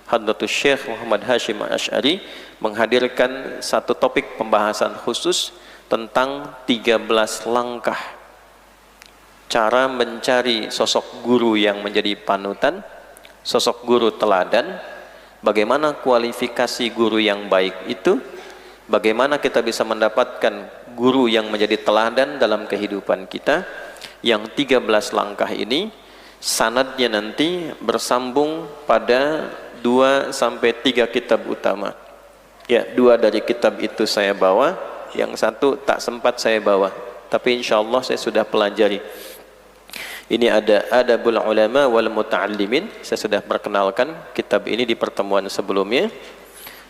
Hadratus Syekh Muhammad Hashim Asy'ari menghadirkan satu topik pembahasan khusus tentang 13 langkah cara mencari sosok guru yang menjadi panutan, sosok guru teladan, bagaimana kualifikasi guru yang baik itu, bagaimana kita bisa mendapatkan guru yang menjadi teladan dalam kehidupan kita. Yang 13 langkah ini sanadnya nanti bersambung pada 2 sampai 3 kitab utama. Ya, 2 dari kitab itu saya bawa, yang 1 tak sempat saya bawa, tapi insya Allah saya sudah pelajari. Ini ada Adabul Ulama wal Muta'allimin, saya sudah perkenalkan kitab ini di pertemuan sebelumnya.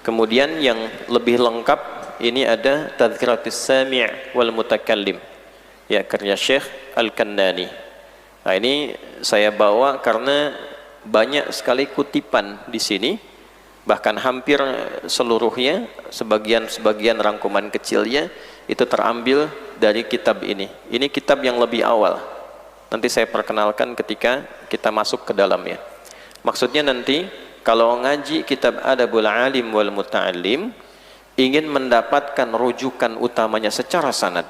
Kemudian yang lebih lengkap ini ada Tadhkiratus Sami' wal Mutakallim, ya, karya Syekh Al-Kannani. Nah, ini saya bawa karena banyak sekali kutipan di sini, bahkan hampir seluruhnya, sebagian rangkuman kecilnya itu terambil dari kitab ini. Ini kitab yang lebih awal, nanti saya perkenalkan ketika kita masuk ke dalamnya. Maksudnya nanti kalau ngaji kitab Adabul Alim wal Muta'allim, ingin mendapatkan rujukan utamanya secara sanad.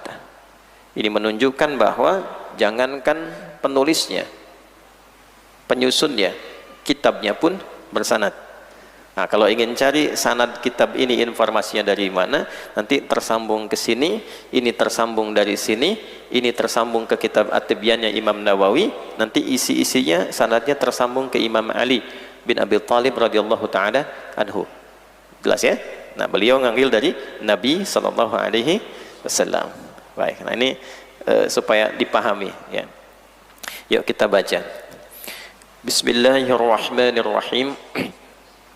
Ini menunjukkan bahwa jangankan penulisnya, penyusunnya, kitabnya pun bersanad. Nah, kalau ingin cari sanad kitab ini informasinya dari mana, nanti tersambung ke sini, ini tersambung dari sini, ini tersambung ke kitab At-Tibyannya Imam Nawawi, nanti isi-isinya sanadnya tersambung ke Imam Ali bin Abi Thalib radhiyallahu taala anhu. Jelas ya? Nah, beliau ngambil dari Nabi sallallahu alaihi wasallam. Baik, nah ini supaya dipahami ya. Yuk kita baca. Bismillahirrahmanirrahim.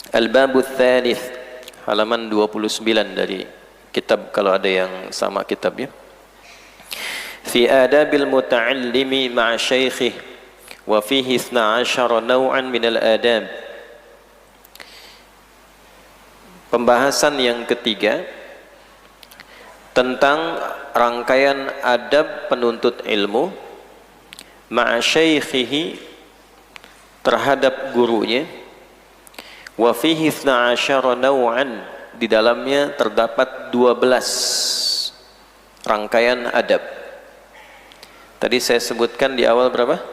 Al-Babul Tsalits, halaman 29 dari kitab kalau ada yang sama kitabnya. Fi adabil muta'allimi ma'a syaikhih wa fihi 12 naw'an minal adab. Pembahasan yang ketiga tentang rangkaian adab penuntut ilmu ma'a syaikhihi, terhadap gurunya. Wa fihi 12 naw'an, di dalamnya terdapat 12 rangkaian adab. Tadi saya sebutkan di awal berapa?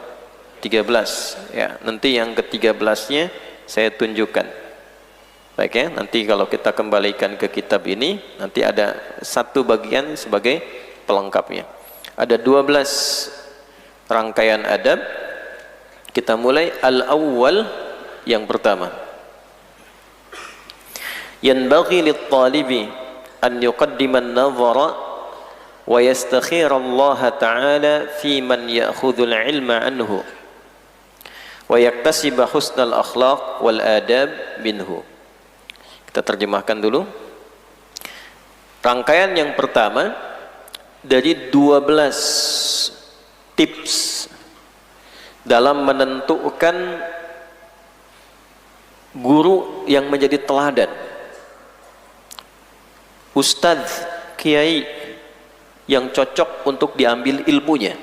13 ya, nanti yang ke-13-nya saya tunjukkan. Baik ya, nanti kalau kita kembalikan ke kitab ini, nanti ada satu bagian sebagai pelengkapnya. Ada 12 rangkaian adab. Kita mulai al-awwal, yang pertama. Yanbaghi lit-talibi an yuqaddima an-nazara wa yastakhira Allah Ta'ala fi man ya'khudhu al-'ilma anhu wa yaktasiba husnal akhlaq wal adab minhu. Kita terjemahkan dulu. Rangkaian yang pertama dari 12 tips dalam menentukan guru yang menjadi teladan, ustadz, kiai yang cocok untuk diambil ilmunya.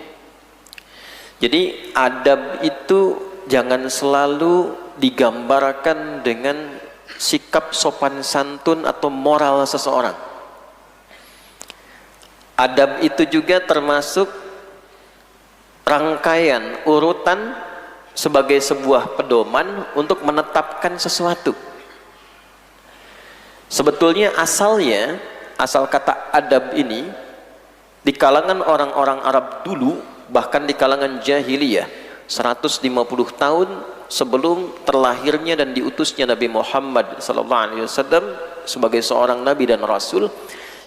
Jadi adab itu jangan selalu digambarkan dengan sikap sopan santun atau moral seseorang. Adab itu juga termasuk rangkaian urutan sebagai sebuah pedoman untuk menetapkan sesuatu. Sebetulnya asal kata adab ini di kalangan orang-orang Arab dulu, bahkan di kalangan jahiliyah 150 tahun sebelum terlahirnya dan diutusnya Nabi Muhammad SAW sebagai seorang nabi dan rasul,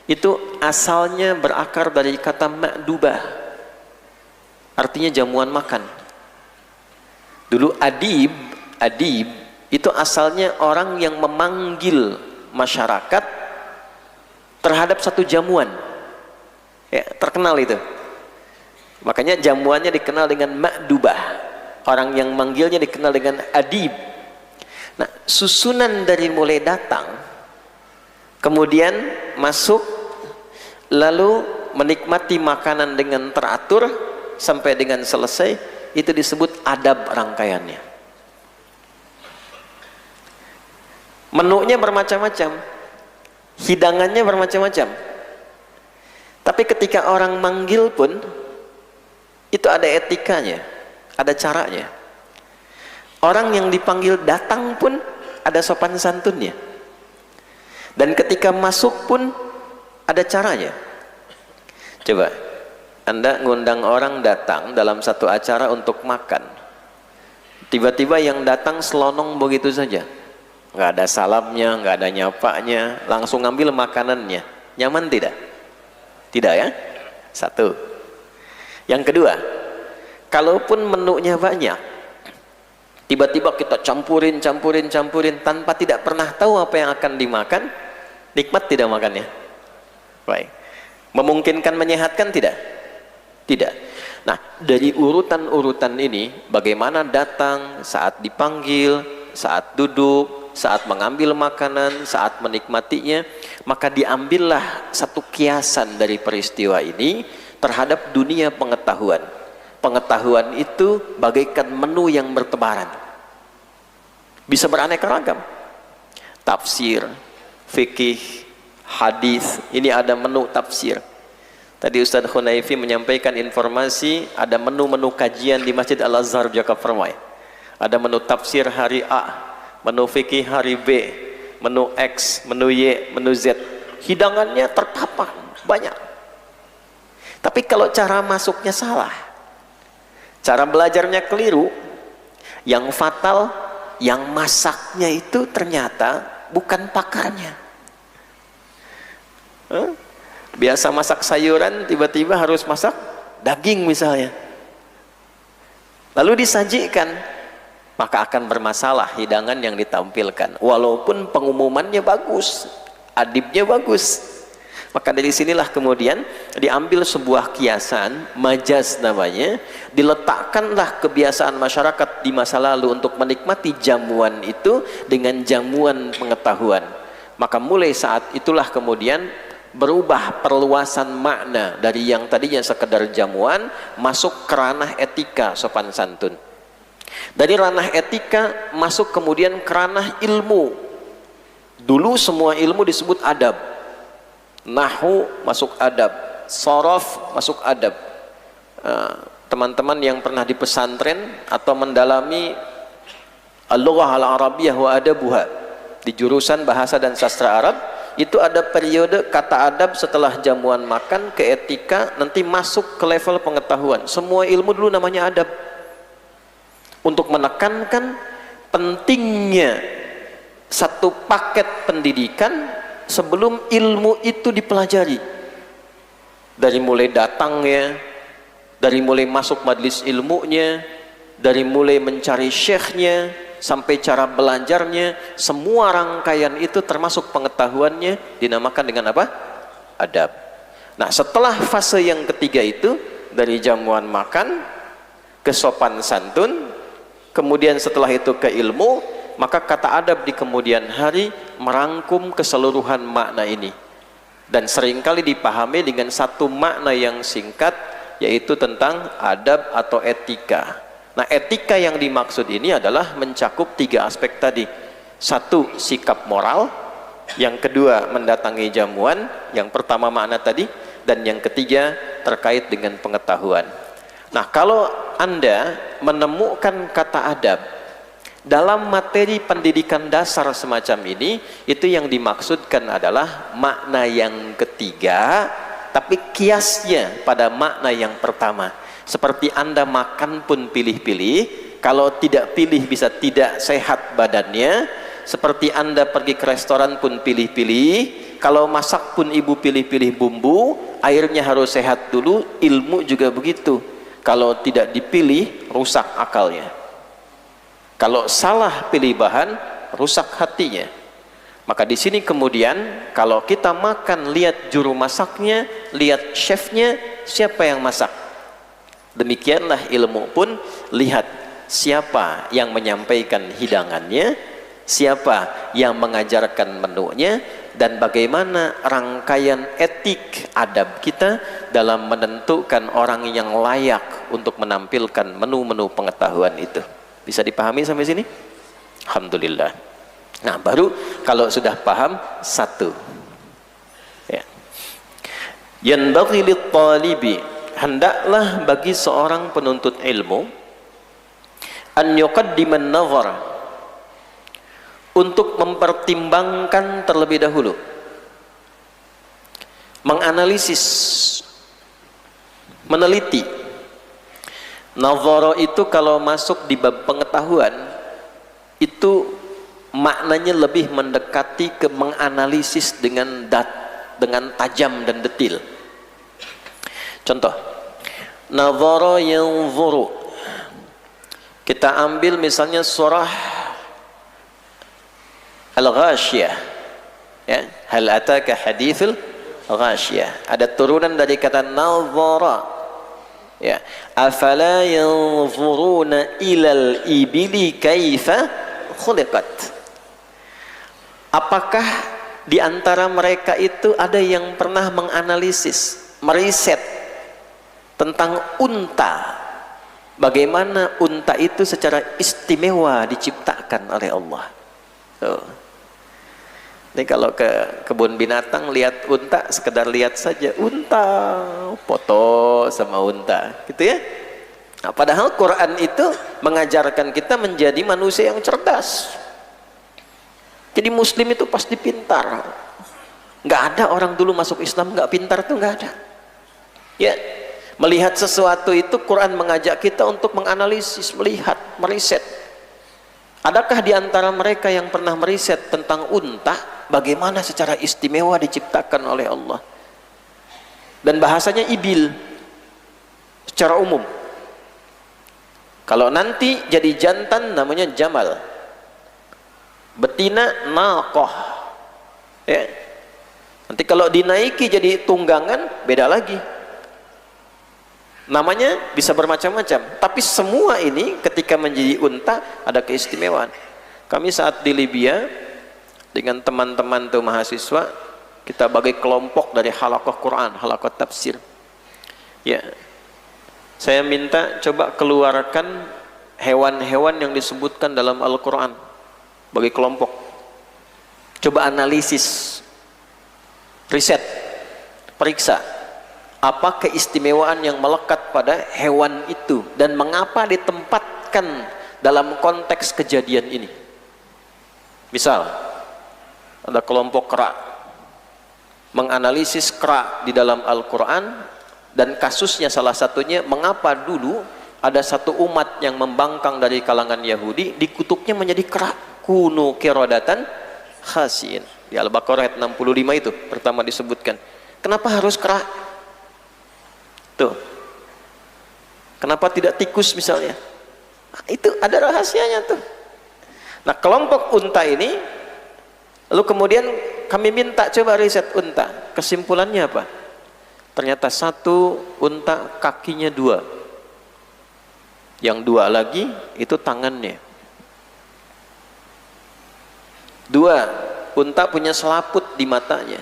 itu asalnya berakar dari kata ma'dubah, artinya jamuan makan. Dulu adib itu asalnya orang yang memanggil masyarakat terhadap satu jamuan ya, terkenal itu, makanya jamuannya dikenal dengan ma'dubah, orang yang manggilnya dikenal dengan adib. Nah, susunan dari mulai datang kemudian masuk lalu menikmati makanan dengan teratur sampai dengan selesai, itu disebut adab rangkaiannya. Menunya bermacam-macam, hidangannya bermacam-macam. Tapi ketika orang manggil pun itu ada etikanya, ada caranya. Orang yang dipanggil datang pun ada sopan santunnya. Dan ketika masuk pun ada caranya. Coba, Anda ngundang orang datang dalam satu acara untuk makan. Tiba-tiba yang datang selonong begitu saja. Nggak ada salamnya, nggak ada nyapanya, langsung ngambil makanannya. Nyaman tidak? Tidak ya? Satu. Yang kedua, kalaupun menunya banyak, tiba-tiba kita campurin tanpa tidak pernah tahu apa yang akan dimakan, nikmat tidak makannya? Baik. Memungkinkan menyehatkan tidak? Tidak. Nah, dari urutan-urutan ini, bagaimana datang, saat dipanggil, saat duduk, saat mengambil makanan, saat menikmatinya, maka diambillah satu kiasan dari peristiwa ini terhadap dunia pengetahuan. Pengetahuan itu bagaikan menu yang bertebaran, bisa beraneka ragam. Tafsir, fikih, hadis, ini ada menu tafsir. Tadi Ustadz Khunaifi menyampaikan informasi ada menu-menu kajian di Masjid Al-Azhar Jakarta Permai. Ada menu tafsir hari A, menu fikih hari B, menu X, menu Y, menu Z. Hidangannya terpapak banyak. Tapi kalau cara masuknya salah, cara belajarnya keliru, yang fatal, yang masaknya itu ternyata bukan pakarnya. Biasa masak sayuran, tiba-tiba harus masak daging misalnya, lalu disajikan, maka akan bermasalah hidangan yang ditampilkan, walaupun pengumumannya bagus, adibnya bagus. Maka dari sinilah kemudian diambil sebuah kiasan, majaz namanya, diletakkanlah kebiasaan masyarakat di masa lalu untuk menikmati jamuan itu dengan jamuan pengetahuan. Maka mulai saat itulah kemudian berubah perluasan makna dari yang tadinya sekedar jamuan masuk ke ranah etika sopan santun. Dari ranah etika masuk kemudian ke ranah ilmu. Dulu semua ilmu disebut adab. Nahwu masuk adab, sorof masuk adab. Teman-teman yang pernah di pesantren atau mendalami al-lughah al-arabiyah wa adabuha di jurusan bahasa dan sastra Arab, itu ada periode kata adab setelah jamuan makan ke etika, nanti masuk ke level pengetahuan. Semua ilmu dulu namanya adab, untuk menekankan pentingnya satu paket pendidikan sebelum ilmu itu dipelajari. Dari mulai datangnya, dari mulai masuk majelis ilmunya, dari mulai mencari syekhnya, sampai cara belajarnya, semua rangkaian itu termasuk pengetahuannya dinamakan dengan apa? Adab. Nah, setelah fase yang ketiga itu, dari jamuan makan ke sopan santun, kemudian setelah itu ke ilmu, maka kata adab di kemudian hari merangkum keseluruhan makna ini dan seringkali dipahami dengan satu makna yang singkat, yaitu tentang adab atau etika. Nah, etika yang dimaksud ini adalah mencakup tiga aspek tadi. Satu, sikap moral. Yang kedua, mendatangi jamuan. Yang pertama makna tadi. Dan yang ketiga, terkait dengan pengetahuan. Nah, kalau Anda menemukan kata adab dalam materi pendidikan dasar semacam ini, itu yang dimaksudkan adalah makna yang ketiga, tapi kiasnya pada makna yang pertama. Seperti Anda makan pun pilih-pilih, kalau tidak pilih bisa tidak sehat badannya. Seperti Anda pergi ke restoran pun pilih-pilih, kalau masak pun ibu pilih-pilih bumbu, airnya harus sehat dulu. Ilmu juga begitu, kalau tidak dipilih rusak akalnya. Kalau salah pilih bahan, rusak hatinya. Maka di sini kemudian kalau kita makan, lihat juru masaknya, lihat chefnya, siapa yang masak. Demikianlah ilmu pun, lihat siapa yang menyampaikan hidangannya, siapa yang mengajarkan menunya, dan bagaimana rangkaian etik adab kita dalam menentukan orang yang layak untuk menampilkan menu-menu pengetahuan itu. Bisa dipahami sampai sini? Alhamdulillah. Nah, baru kalau sudah paham satu. Ya. Yanbaghi lit-talibi, hendaklah bagi seorang penuntut ilmu an yuqaddiman nazar, untuk mempertimbangkan terlebih dahulu, menganalisis, meneliti. Nazara itu kalau masuk di bab pengetahuan itu maknanya lebih mendekati ke menganalisis dengan dengan tajam dan detil. Contoh, nazara yanzuru, kita ambil misalnya surah Al-Ghashiyah, ya, hal ataka hadithul Ghashiyah, ada turunan dari kata nazara, ya, afala yanzuruna ilal ibili kaifa khuliqat. Apakah di antara mereka itu ada yang pernah menganalisis, meriset tentang unta, bagaimana unta itu secara istimewa diciptakan oleh Allah? Jadi kalau ke kebun binatang lihat unta, sekedar lihat saja unta, foto sama unta, gitu ya. Nah, padahal Quran itu mengajarkan kita menjadi manusia yang cerdas. Jadi Muslim itu pasti pintar. Nggak ada orang dulu masuk Islam nggak pintar, tuh nggak ada. Ya, melihat sesuatu itu Quran mengajak kita untuk menganalisis, melihat, meriset. Adakah di antara mereka yang pernah meriset tentang unta, bagaimana secara istimewa diciptakan oleh Allah? Dan bahasanya ibil secara umum. Kalau nanti jadi jantan namanya jamal, betina naqah, ya. Nanti kalau dinaiki jadi tunggangan beda lagi, namanya bisa bermacam-macam. Tapi semua ini ketika menjadi unta ada keistimewaan. Kami saat di Libya dengan teman-teman tuh mahasiswa, kita bagi kelompok dari halaqah Quran, halaqah tafsir, ya, saya minta coba keluarkan hewan-hewan yang disebutkan dalam Al-Quran bagi kelompok, coba analisis, riset, periksa apa keistimewaan yang melekat pada hewan itu dan mengapa ditempatkan dalam konteks kejadian ini. Misal ada kelompok kera, menganalisis kera di dalam Al-Quran, dan kasusnya salah satunya mengapa dulu ada satu umat yang membangkang dari kalangan Yahudi dikutuknya menjadi kera, kunu kirodatan khasiin. Di Al-Baqarah ayat 65 itu pertama disebutkan. Kenapa harus kera? Tuh. Kenapa tidak tikus misalnya? Nah, itu ada rahasianya tuh. Nah, kelompok unta ini lalu kemudian kami minta coba riset unta. Kesimpulannya apa? Ternyata satu unta kakinya dua, yang dua lagi itu tangannya. Dua, unta punya selaput di matanya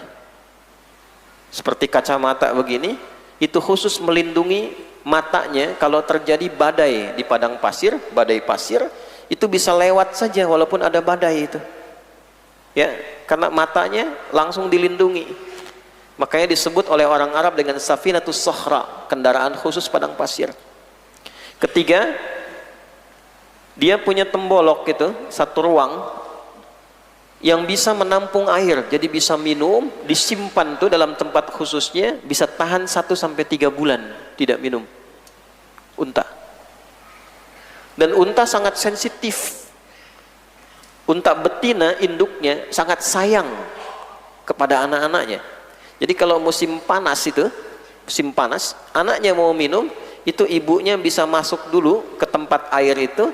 seperti kacamata begini, itu khusus melindungi matanya kalau terjadi badai di padang pasir, badai pasir itu bisa lewat saja walaupun ada badai itu, ya, karena matanya langsung dilindungi. Makanya disebut oleh orang Arab dengan safinatus sahra, kendaraan khusus padang pasir. Ketiga, dia punya tembolok gitu, satu ruang yang bisa menampung air, jadi bisa minum, disimpan tuh dalam tempat khususnya, bisa tahan 1-3 bulan tidak minum. Unta. Dan unta sangat sensitif. Unta betina induknya sangat sayang kepada anak-anaknya. Jadi kalau musim panas itu, musim panas, anaknya mau minum, itu ibunya bisa masuk dulu ke tempat air itu,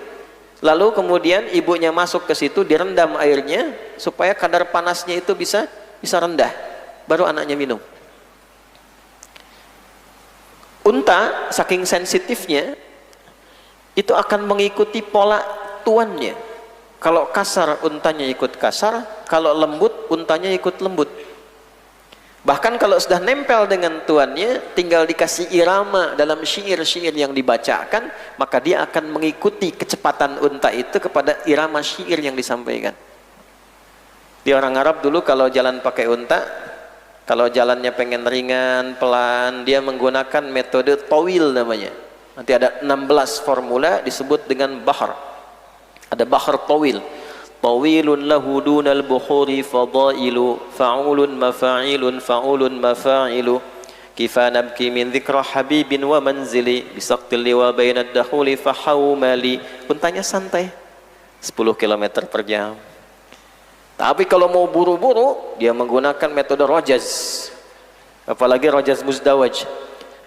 lalu kemudian ibunya masuk ke situ, direndam airnya supaya kadar panasnya itu bisa rendah, baru anaknya minum. Unta saking sensitifnya itu akan mengikuti pola tuannya. Kalau kasar untanya ikut kasar, kalau lembut untanya ikut lembut. Bahkan kalau sudah nempel dengan tuannya, tinggal dikasih irama dalam syair-syair yang dibacakan, maka dia akan mengikuti kecepatan unta itu kepada irama syair yang disampaikan. Di orang Arab dulu kalau jalan pakai unta, kalau jalannya pengen ringan, pelan, dia menggunakan metode tawil namanya. Nanti ada 16 formula disebut dengan bahar. Ada bahar tawil. Tawilun lahu dunal bukhuri fadailu, fa'ulun mafa'ilun, fa'ulun mafa'ilu. Kifa nabki min dhikra habibin wa manzili, bisaqtil liwa bainad dakhuli fahawmali. Untanya santai, 10 km per jam. Tapi kalau mau buru-buru, dia menggunakan metode rojaz. Apalagi rojaz muzdawaj.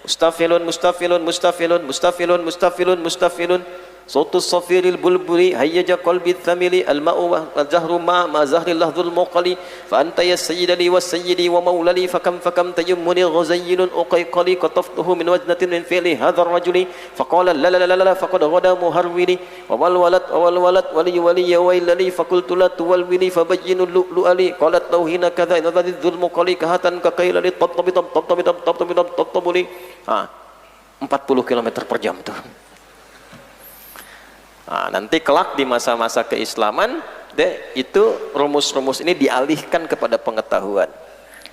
Mustafilun, mustafilun, mustafilun, mustafilun, mustafilun, mustafilun. Sautus safiril bulbuli, hayyaja qalbi thamili, al-ma'u wa zahru ma zahril lahdhul muqali. Fa anta ya sayyidali wa sayyidi wa maulali, fakam tayammuni ghazayyilun uqayqali, qataftuhu min wajnatin min fi'li hadzal rajuli. Faqala la la la la faqad ghada muharwili, wa wal walad wali wa illali, faqultu la tuwalwili fabayyinu lu'lu'ali. Qalat tauhina kadza idza dhul muqali, kahatan ka qailali tabtabuli. 40 km per jam tuh. Nah, nanti kelak di masa-masa keislaman itu rumus-rumus ini dialihkan kepada pengetahuan.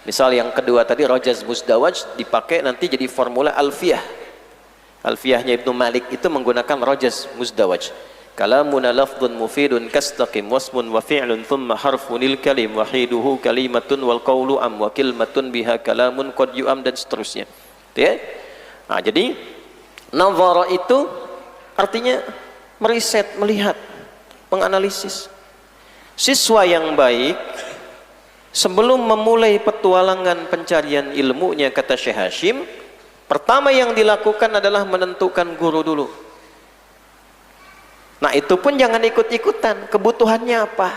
Misal yang kedua tadi rojaz muzdawaj dipakai nanti jadi formula alfiyah. Alfiyahnya Ibnu Malik itu menggunakan rojaz muzdawaj. Kalamuna lafdhun mufidun kastaqim wasmun wa fi'lun thumma harfunil kalim wahiduhu kalimatun wal qawlu am wa kilmatun biha kalamun qad yu'am, dan seterusnya. Ya? Nah, jadi nazara itu artinya meriset, melihat, menganalisis. Siswa yang baik sebelum memulai petualangan pencarian ilmunya, kata Syekh Hashim, pertama yang dilakukan adalah menentukan guru dulu. Nah, itu pun jangan ikut-ikutan, kebutuhannya apa.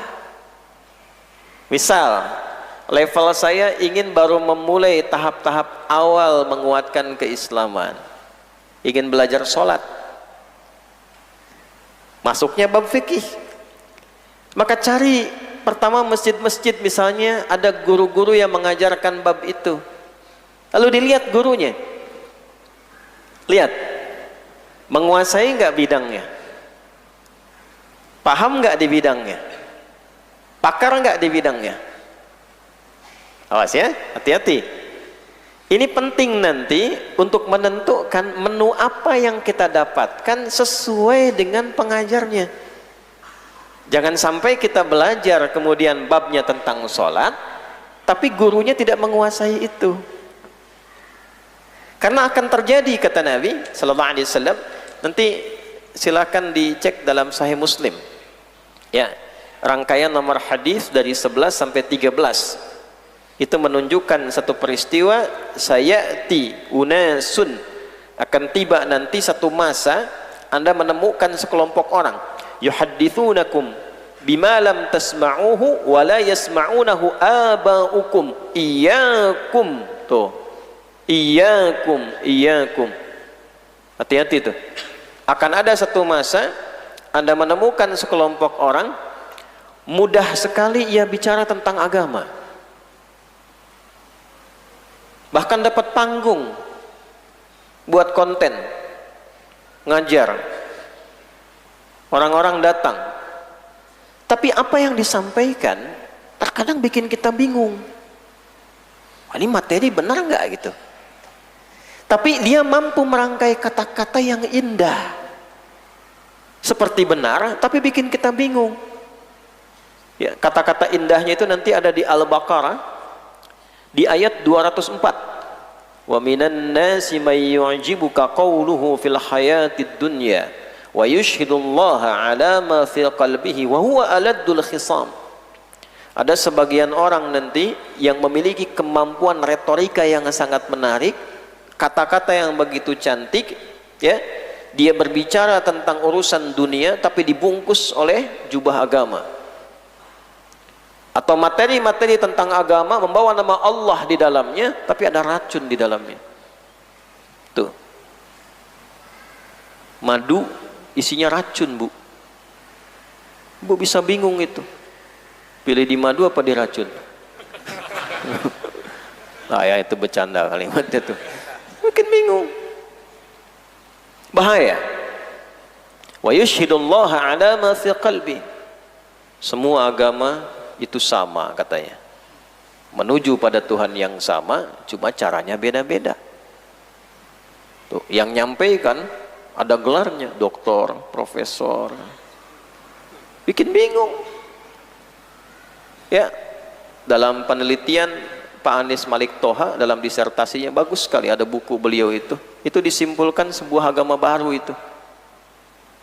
Misal level saya ingin baru memulai tahap-tahap awal menguatkan keislaman, ingin belajar sholat, masuknya bab fikih, maka cari pertama masjid-masjid misalnya ada guru-guru yang mengajarkan bab itu, lalu dilihat gurunya, lihat menguasai nggak bidangnya, paham nggak di bidangnya, pakar nggak di bidangnya. Awas ya, hati-hati. Ini penting nanti untuk menentukan menu apa yang kita dapatkan sesuai dengan pengajarnya. Jangan sampai kita belajar kemudian babnya tentang sholat, tapi gurunya tidak menguasai itu. Karena akan terjadi, kata Nabi Sallallahu Alaihi Wasallam, nanti silakan dicek dalam Sahih Muslim. Ya, rangkaian nomor hadis dari 11 sampai 13. Itu menunjukkan satu peristiwa, sayati unasun, akan tiba nanti satu masa Anda menemukan sekelompok orang yuhadditsunakum bima lam tasma'uhu wa la yasma'unahu aba'ukum iyyakum. Tuh, iyyakum, hati-hati tuh. Akan ada satu masa Anda menemukan sekelompok orang mudah sekali ia bicara tentang agama, bahkan dapat panggung buat konten ngajar, orang-orang datang, tapi apa yang disampaikan terkadang bikin kita bingung. Ini materi benar nggak gitu? Tapi dia mampu merangkai kata-kata yang indah seperti benar, tapi bikin kita bingung. Ya, kata-kata indahnya itu nanti ada di Al-Baqarah di ayat 204. Wa minan nasi may yu'jibuka qawluhu fil hayatid dunya wa yushhidullaha ala ma fi qalbihi wa huwa aladdul khisam. Ada sebagian orang nanti yang memiliki kemampuan retorika yang sangat menarik, kata-kata yang begitu cantik, ya. Dia berbicara tentang urusan dunia tapi dibungkus oleh jubah agama. Atau materi-materi tentang agama membawa nama Allah di dalamnya, tapi ada racun di dalamnya. Tuh, madu isinya racun, Bu. Bu bisa bingung itu, pilih di madu apa di racun. Nah ya, itu bercanda kalimatnya tuh, mungkin bingung. Bahaya. Wa yushhidullaha ala ma fi qalbi. Semua agama itu sama katanya. Menuju pada Tuhan yang sama, cuma caranya beda-beda. Tuh, yang nyampaikan ada gelarnya, doktor, profesor. Bikin bingung. Ya, dalam penelitian Pak Anies Malik Toha dalam disertasinya bagus sekali, ada buku beliau itu disimpulkan sebuah agama baru itu.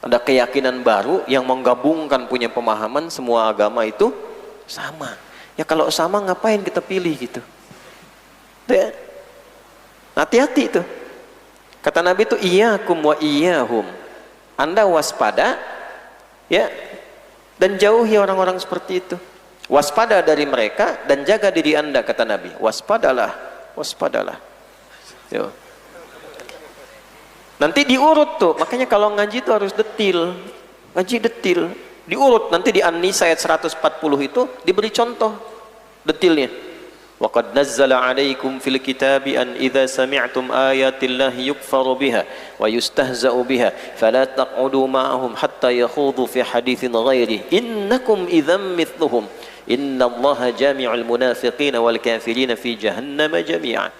Ada keyakinan baru yang menggabungkan punya pemahaman semua agama itu sama. Ya kalau sama ngapain kita pilih gitu? Ya. Hati-hati itu. Kata Nabi itu iyyakum wa iyyahum. Anda waspada ya, dan jauhi orang-orang seperti itu. Waspada dari mereka dan jaga diri Anda, kata Nabi. Waspadalah, waspadalah. Yo. Nanti diurut tuh, makanya kalau ngaji itu harus detil. Ngaji detil, diurut. Nanti di An-Nisa ayat 140 itu diberi contoh detilnya. Wa qad nazzala 'alaikum fil kitabi an idza sami'tum ayatillahi yukfaru biha wa yustahza'u biha fala taq'udu ma'ahum hatta yakhudhu fi haditsin ghairi innakum idzam mithluhum innallaha jami'ul munafiqina wal kafirina fi jahannam jami'an.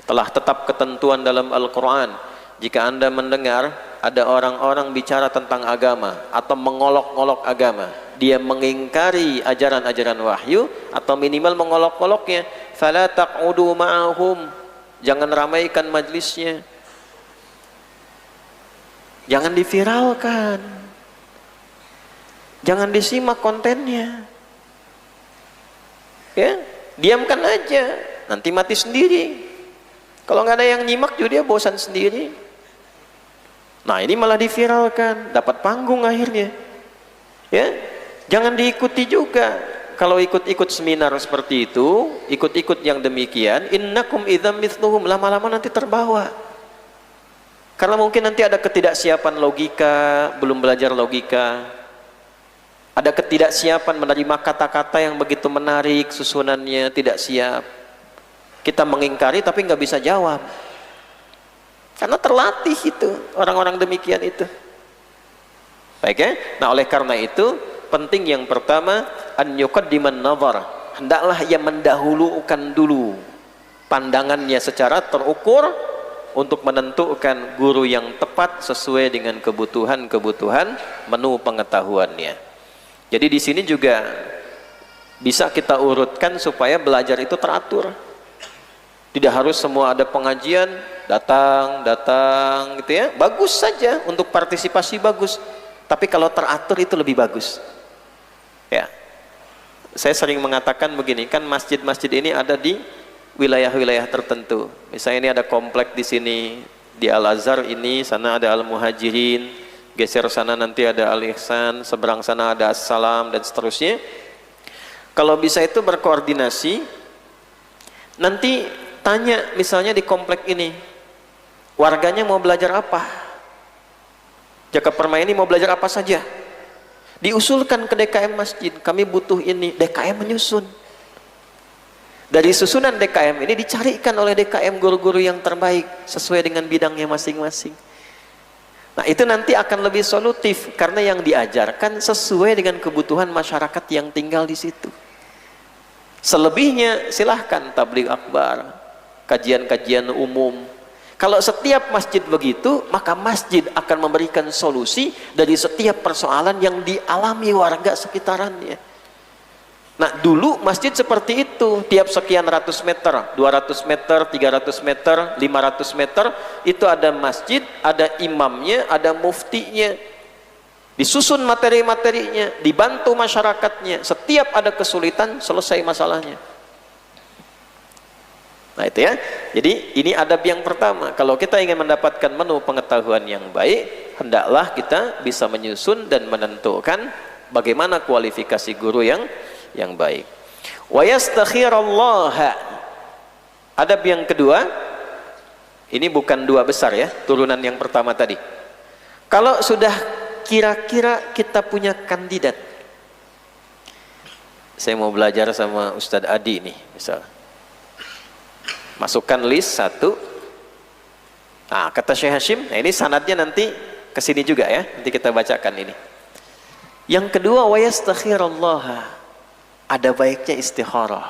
Telah tetap ketentuan dalam Al-Qur'an, jika Anda mendengar ada orang-orang bicara tentang agama atau mengolok-olok agama, dia mengingkari ajaran-ajaran wahyu atau minimal mengolok-oloknya, fala taq'udu ma'ahum, jangan ramaikan majlisnya, jangan diviralkan, jangan disimak kontennya, ya, diamkan aja, nanti mati sendiri. Kalau nggak ada yang nyimak juga dia bosan sendiri. Nah ini malah diviralkan, dapat panggung akhirnya. Ya, jangan diikuti juga. Kalau ikut-ikut seminar seperti itu, ikut-ikut yang demikian, innakum idzam mithluhum, lama-lama nanti terbawa. Karena mungkin nanti ada ketidaksiapan logika, belum belajar logika. Ada ketidaksiapan menerima kata-kata yang begitu menarik, susunannya tidak siap. Kita mengingkari tapi nggak bisa jawab. Karena terlatih itu, orang-orang demikian itu. Baik ya? Nah oleh karena itu, penting yang pertama, an yuqaddiman nazar. Hendaklah ia mendahulukan dulu pandangannya secara terukur untuk menentukan guru yang tepat sesuai dengan kebutuhan-kebutuhan menu pengetahuannya. Jadi di sini juga bisa kita urutkan supaya belajar itu teratur. Tidak harus semua ada pengajian, datang gitu ya. Bagus saja untuk partisipasi bagus. Tapi kalau teratur itu lebih bagus. Ya. Saya sering mengatakan begini, kan masjid-masjid ini ada di wilayah-wilayah tertentu. Misalnya ini ada komplek di sini, di Al-Azhar ini, sana ada Al-Muhajirin, geser sana nanti ada Al-Ihsan, seberang sana ada As-Salam dan seterusnya. Kalau bisa itu berkoordinasi, nanti tanya misalnya di komplek ini, warganya mau belajar apa? Jaka Permai ini mau belajar apa saja? Diusulkan ke DKM masjid, kami butuh ini, DKM menyusun. Dari susunan DKM ini dicarikan oleh DKM guru-guru yang terbaik sesuai dengan bidangnya masing-masing. Nah itu nanti akan lebih solutif karena yang diajarkan sesuai dengan kebutuhan masyarakat yang tinggal di situ. Selebihnya silahkan tabligh akbar, kajian-kajian umum. Kalau setiap masjid begitu, maka masjid akan memberikan solusi dari setiap persoalan yang dialami warga sekitarannya. Nah dulu masjid seperti itu, tiap sekian ratus meter, 200 meter, 300 meter, 500 meter, itu ada masjid, ada imamnya, ada muftinya, disusun materi-materinya, dibantu masyarakatnya, setiap ada kesulitan selesai masalahnya. Nah itu ya, jadi ini adab yang pertama. Kalau kita ingin mendapatkan menu pengetahuan yang baik, hendaklah kita bisa menyusun dan menentukan bagaimana kualifikasi guru yang baik. Wa yastakhirallaha. Adab yang kedua, ini bukan dua besar ya, turunan yang pertama tadi. Kalau sudah kira-kira kita punya kandidat, saya mau belajar sama Ustadz Adi nih misalnya, masukkan list satu. Nah, kata Syekh Hashim, nah ini sanadnya nanti kesini juga ya, nanti kita bacakan ini. Yang kedua, wa yastakhirallaha. ada baiknya istikharah,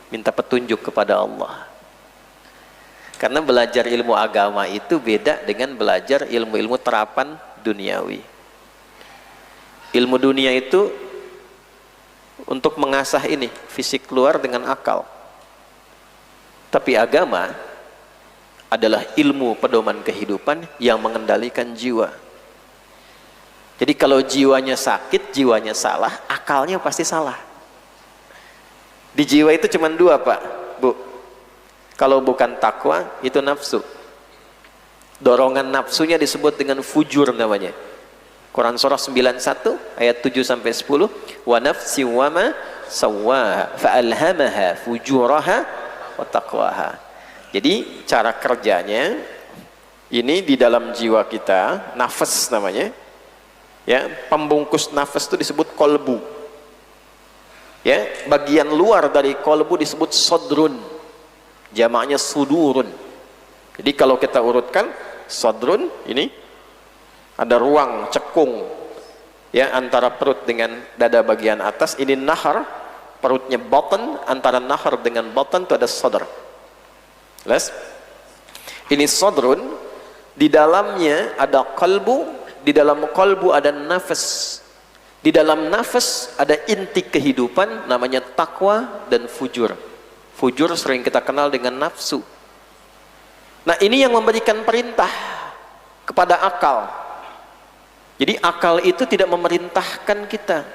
minta petunjuk kepada Allah. Karena belajar ilmu agama itu beda dengan belajar ilmu-ilmu terapan duniawi. Ilmu dunia itu untuk mengasah ini, fisik keluar dengan akal. Tapi agama adalah ilmu pedoman kehidupan yang mengendalikan jiwa. Jadi kalau jiwanya sakit, jiwanya salah, akalnya pasti salah. Di jiwa itu cuma dua, Pak, Bu. Kalau bukan takwa, itu nafsu. Dorongan nafsunya disebut dengan fujur namanya. Quran surah 91 ayat 7-10, wa nafsi wa ma sawwaha fa'alhamaha fujuraha wa taqwaha. Jadi cara kerjanya ini di dalam jiwa kita, nafas namanya. Ya, pembungkus nafas itu disebut kolbu. Ya, bagian luar dari kolbu disebut sodrun. Jamaknya sudurun. Jadi kalau kita urutkan sodrun ini ada ruang cekung ya antara perut dengan dada bagian atas. Ini nahar, perutnya bottom, antara nahar dengan bottom itu ada sodr. Jelas? Ini sodrun, di dalamnya ada kalbu, di dalam kalbu ada nafas, di dalam nafas ada inti kehidupan namanya takwa dan fujur. Fujur sering kita kenal dengan nafsu. Nah, ini yang memberikan perintah kepada akal. Jadi akal itu tidak memerintahkan kita.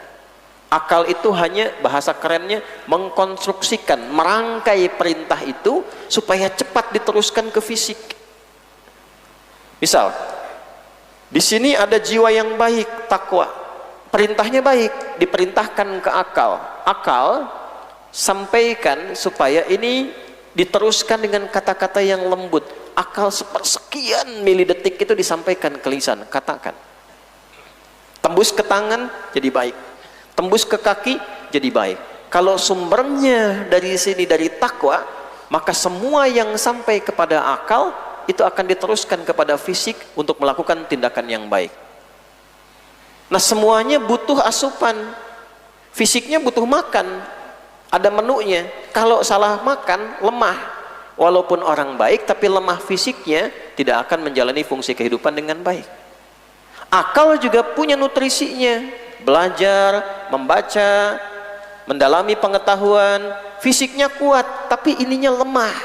Akal itu hanya, bahasa kerennya, mengkonstruksikan, merangkai perintah itu supaya cepat diteruskan ke fisik. Misal, di sini ada jiwa yang baik, takwa. Perintahnya baik, diperintahkan ke akal. Akal sampaikan supaya ini diteruskan dengan kata-kata yang lembut. Akal sepersekian milidetik itu disampaikan ke lisan, katakan. Tembus ke tangan jadi baik, tembus ke kaki jadi baik. Kalau sumbernya dari sini, dari takwa, maka semua yang sampai kepada akal itu akan diteruskan kepada fisik untuk melakukan tindakan yang baik. Nah, semuanya butuh asupan. Fisiknya butuh makan, ada menunya. Kalau salah makan, lemah. Walaupun orang baik, tapi lemah fisiknya, tidak akan menjalani fungsi kehidupan dengan baik. Akal juga punya nutrisinya, belajar, membaca, mendalami pengetahuan. Fisiknya kuat, tapi ininya lemah,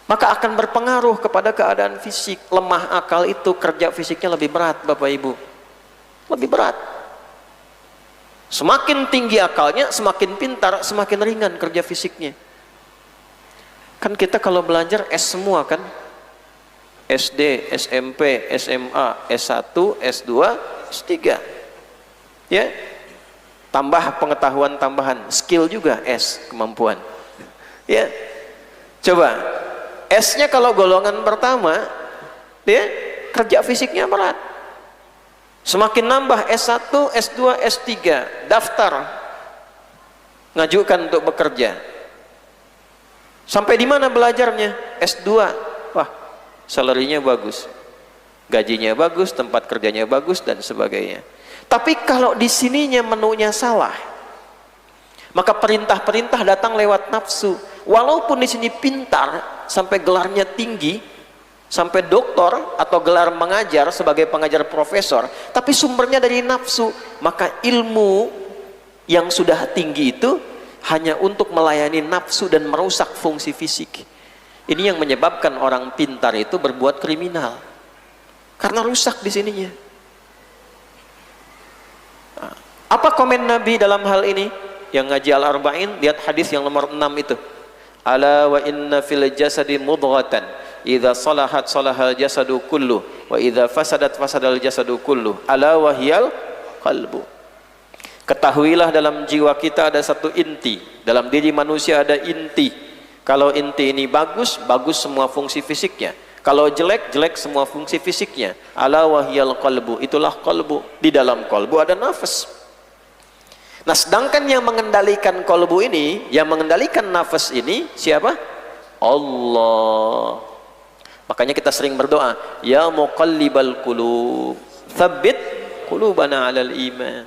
maka akan berpengaruh kepada keadaan fisik. Lemah akal itu kerja fisiknya lebih berat, Bapak Ibu, lebih berat. Semakin tinggi akalnya, semakin pintar, semakin ringan kerja fisiknya. Kan kita kalau belajar S semua kan, SD, SMP, SMA, S1, S2, S3, ya, tambah pengetahuan tambahan, skill juga S, kemampuan, ya. Coba S-nya kalau golongan pertama, ya, kerja fisiknya berat. Semakin nambah S1, S2, S3, daftar, ngajukan untuk bekerja. Sampai di mana belajarnya? S2, wah, salarinya bagus, gajinya bagus, tempat kerjanya bagus, dan sebagainya. Tapi kalau di sininya menunya salah, maka perintah-perintah datang lewat nafsu. Walaupun di sini pintar, sampai gelarnya tinggi, sampai doktor atau gelar mengajar sebagai pengajar profesor, tapi sumbernya dari nafsu, maka ilmu yang sudah tinggi itu hanya untuk melayani nafsu dan merusak fungsi fisik. Ini yang menyebabkan orang pintar itu berbuat kriminal, karena rusak di sininya. Apa komen Nabi dalam hal ini? Yang ngaji Al-Arba'in, lihat hadis yang nomor 6 itu. Ala wa inna fil jasadi mudghatan idza salahat salahal jasadu kullu wa idza fasadat fasadal jasadu kullu ala wa hiyal qalbu. Ketahuilah dalam jiwa kita ada satu inti, dalam diri manusia ada inti. Kalau inti ini bagus, bagus semua fungsi fisiknya. Kalau jelek, jelek semua fungsi fisiknya. Ala wa hiyal qalbu, itulah qalbu. Di dalam qalbu ada nafas. Nah, sedangkan yang mengendalikan kolbu ini, yang mengendalikan nafas ini siapa? Allah. Makanya kita sering berdoa, ya muqallibal qulub, tsabbit qulubana 'alal iman.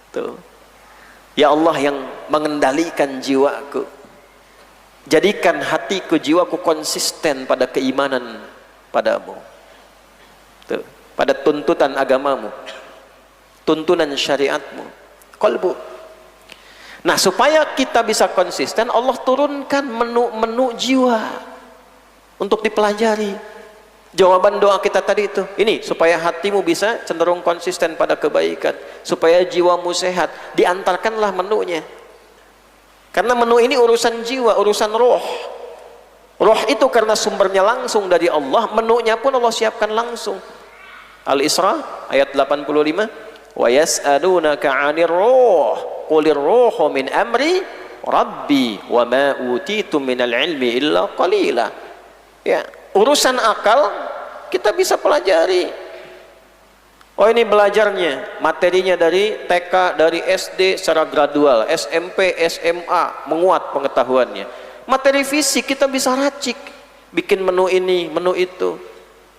Tuh. Ya Allah yang mengendalikan jiwaku, jadikan hatiku, jiwaku konsisten pada keimanan padamu. Tuh, pada tuntutan agamamu, tuntunan syariatmu, qalbu. Nah, supaya kita bisa konsisten, Allah turunkan menu-menu jiwa untuk dipelajari. Jawaban doa kita tadi itu, ini supaya hatimu bisa cenderung konsisten pada kebaikan, supaya jiwamu sehat, diantarkanlah menunya. Karena menu ini urusan jiwa, urusan roh. Roh itu karena sumbernya langsung dari Allah, menunya pun Allah siapkan langsung. Al-Isra ayat 85, wa yas'alunaka 'anir ruh qulir ruhu min amri rabbi wa ma utitum minal ilmi illa qalila. Ya, urusan akal kita bisa pelajari. Oh, ini belajarnya, materinya dari TK, dari SD secara gradual, SMP, SMA, menguat pengetahuannya. Materi fisik kita bisa racik, bikin menu ini, menu itu.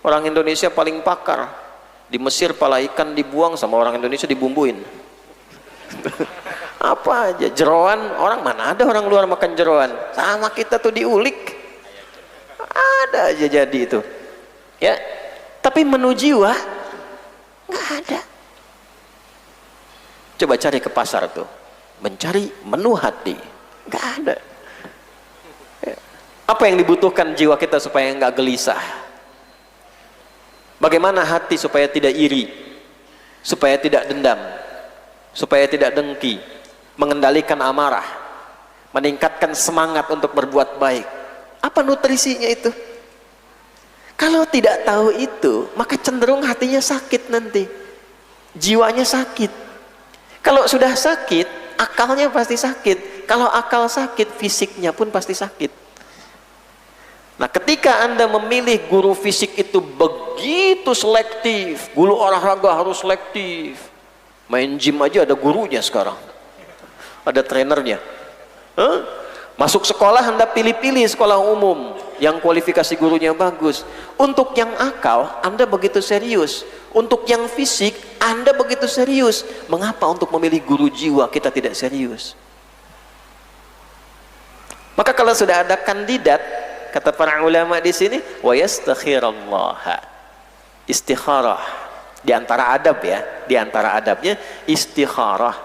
Orang Indonesia paling pakar. Di Mesir pala ikan dibuang, sama orang Indonesia dibumbuin. Apa aja, jeroan, orang mana ada orang luar makan jeroan, sama kita tuh diulik. Ada aja jadi itu, ya. Tapi menu jiwa nggak ada. Coba cari ke pasar tuh, mencari menu hati, nggak ada. Ya. Apa yang dibutuhkan jiwa kita supaya nggak gelisah? Bagaimana hati supaya tidak iri, supaya tidak dendam, supaya tidak dengki, mengendalikan amarah, meningkatkan semangat untuk berbuat baik. Apa nutrisinya itu? Kalau tidak tahu itu, maka cenderung hatinya sakit nanti, jiwanya sakit. Kalau sudah sakit, akalnya pasti sakit. Kalau akal sakit, fisiknya pun pasti sakit. Nah, ketika Anda memilih guru fisik itu begitu selektif, guru olahraga harus selektif. Main gym aja ada gurunya sekarang, ada trenernya. Masuk sekolah Anda pilih-pilih sekolah umum yang kualifikasi gurunya bagus. Untuk yang akal Anda begitu serius, untuk yang fisik Anda begitu serius. Mengapa untuk memilih guru jiwa kita tidak serius? Maka kalau sudah ada kandidat, kata para ulama di sini, wa yastakhirallaha, istikharah. Di antara adab ya, di antara adabnya istikharah,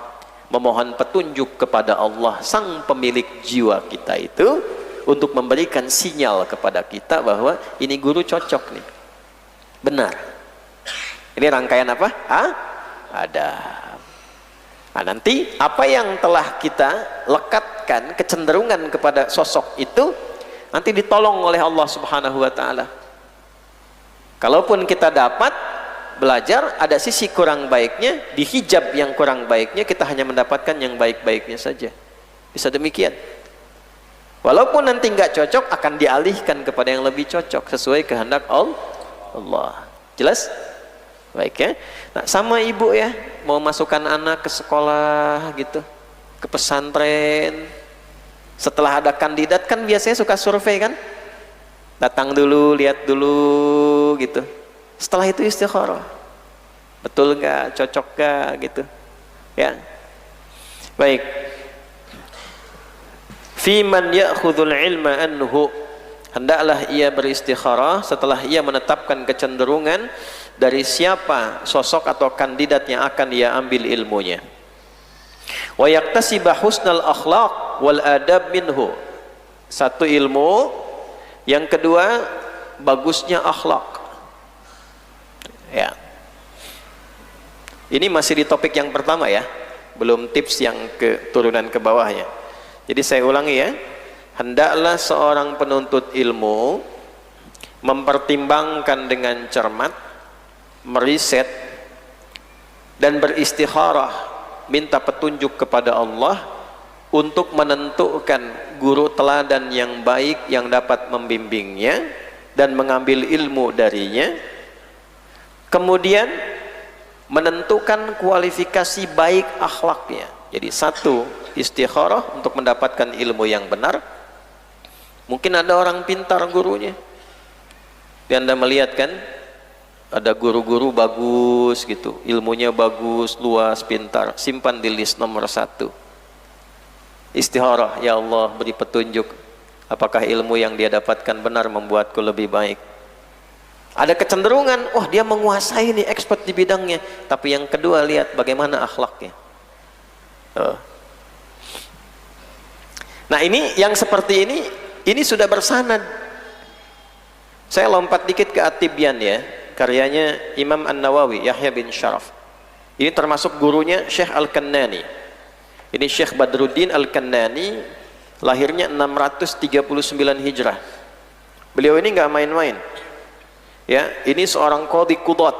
memohon petunjuk kepada Allah sang pemilik jiwa kita itu untuk memberikan sinyal kepada kita bahwa ini guru cocok nih, benar. Ini rangkaian apa? Adab. Nah, nanti apa yang telah kita lekatkan kecenderungan kepada sosok itu nanti ditolong oleh Allah Subhanahu wa ta'ala. Kalaupun kita dapat belajar ada sisi kurang baiknya, di hijab yang kurang baiknya, kita hanya mendapatkan yang baik-baiknya saja. Bisa demikian. Walaupun nanti nggak cocok, akan dialihkan kepada yang lebih cocok sesuai kehendak Allah. Jelas? Baik ya. Nah, sama ibu ya, mau masukkan anak ke sekolah gitu, ke pesantren. Setelah ada kandidat kan biasanya suka survei kan? Datang dulu, lihat dulu gitu. Setelah itu istikharah, betul nggak, cocok nggak gitu, ya. Baik. Fi man ya'khudhul ilma anhu, hendaklah ia beristikharah setelah ia menetapkan kecenderungan dari siapa sosok atau kandidat yang akan ia ambil ilmunya. Wa yaktasiba husnal akhlaq wal adab minhu. Satu ilmu, yang kedua bagusnya akhlak. Ya. Ini masih di topik yang pertama ya, belum tips yang turunan ke bawahnya. Jadi saya ulangi ya, hendaklah seorang penuntut ilmu mempertimbangkan dengan cermat, meriset dan beristikharah, minta petunjuk kepada Allah untuk menentukan guru teladan yang baik yang dapat membimbingnya dan mengambil ilmu darinya. Kemudian menentukan kualifikasi baik akhlaknya. Jadi satu, istikharah untuk mendapatkan ilmu yang benar. Mungkin ada orang pintar gurunya, dan Anda melihat kan, ada guru-guru bagus gitu, ilmunya bagus, luas, pintar, simpan di list nomor 1. Istikharah, ya Allah beri petunjuk, apakah ilmu yang dia dapatkan benar membuatku lebih baik. Ada kecenderungan, oh dia menguasai nih, expert di bidangnya. Tapi yang kedua, lihat bagaimana akhlaknya. Nah ini yang seperti ini sudah bersanad. Saya lompat dikit ke At-Tibyan ya, karyanya Imam An-Nawawi, Yahya bin Sharaf. Ini termasuk gurunya Syekh Al-Kannani. Ini Syekh Badruddin Al-Kannani, lahirnya 639 Hijrah. Beliau ini nggak main-main. Ya, ini seorang qadhi qudat,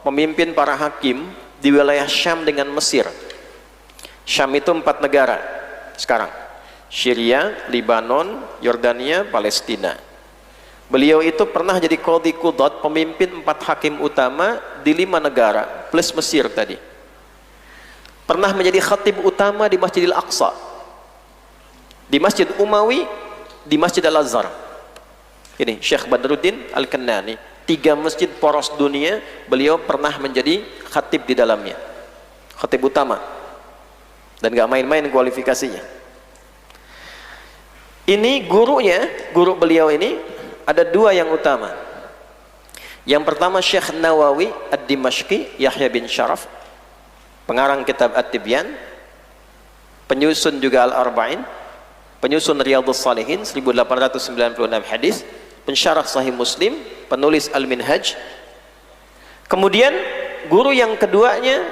pemimpin para hakim di wilayah Syam dengan Mesir. Syam itu 4 negara sekarang: Syria, Libanon, Yordania, Palestina. Beliau itu pernah jadi qadhi qudat, pemimpin 4 hakim utama di 5 negara plus Mesir tadi. Pernah menjadi khatib utama di Masjidil Aqsa, di Masjid Umawi, di Masjid Al-Azhar. Ini Syekh Badruddin Al-Kannani, 3 masjid poros dunia beliau pernah menjadi khatib di dalamnya, khatib utama, dan gak main-main kualifikasinya. Ini gurunya, guru beliau ini ada 2 yang utama. Yang pertama Syekh Nawawi Ad-Dimashqi, Yahya bin Sharaf, pengarang kitab At-Tibyan, penyusun juga Al-Arba'in, penyusun Riyadhus Shalihin 1896 hadis, pensyarah Sahih Muslim, penulis Al-Minhaj. Kemudian guru yang keduanya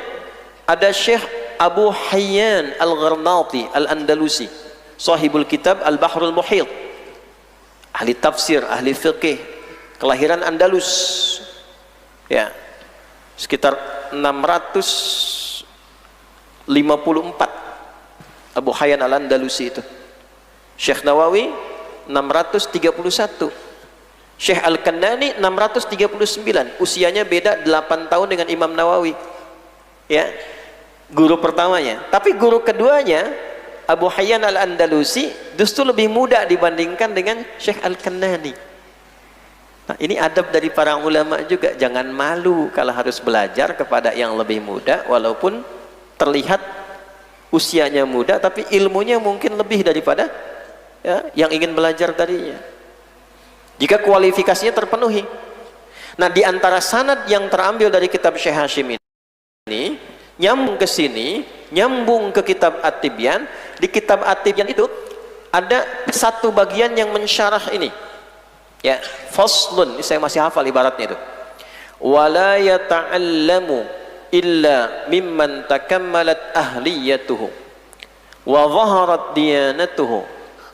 ada Syekh Abu Hayyan Al-Gharnati Al-Andalusi, sahibul kitab Al-Bahrul Muhit, ahli tafsir, ahli fiqih, kelahiran Andalus ya, sekitar 654 Abu Hayyan Al-Andalusi itu. Syekh Nawawi 631, Syekh Al-Kannani 639, usianya beda 8 tahun dengan Imam Nawawi ya, guru pertamanya. Tapi guru keduanya Abu Hayyan Al-Andalusi justru lebih muda dibandingkan dengan Syekh Al-Kannani. Nah ini adab dari para ulama juga, jangan malu kalau harus belajar kepada yang lebih muda, walaupun terlihat usianya muda tapi ilmunya mungkin lebih daripada ya, yang ingin belajar darinya, jika kualifikasinya terpenuhi. Nah di antara sanad yang terambil dari kitab Syekh Hashim ini nyambung ke sini, nyambung ke kitab At-Tibyan. Di kitab At-Tibyan itu ada satu bagian yang mensyarah ini ya, faslun, ini saya masih hafal ibaratnya itu, wala yata'allamu illa mimman takammalat ahliyatuhu wa zaharat diyanatuhu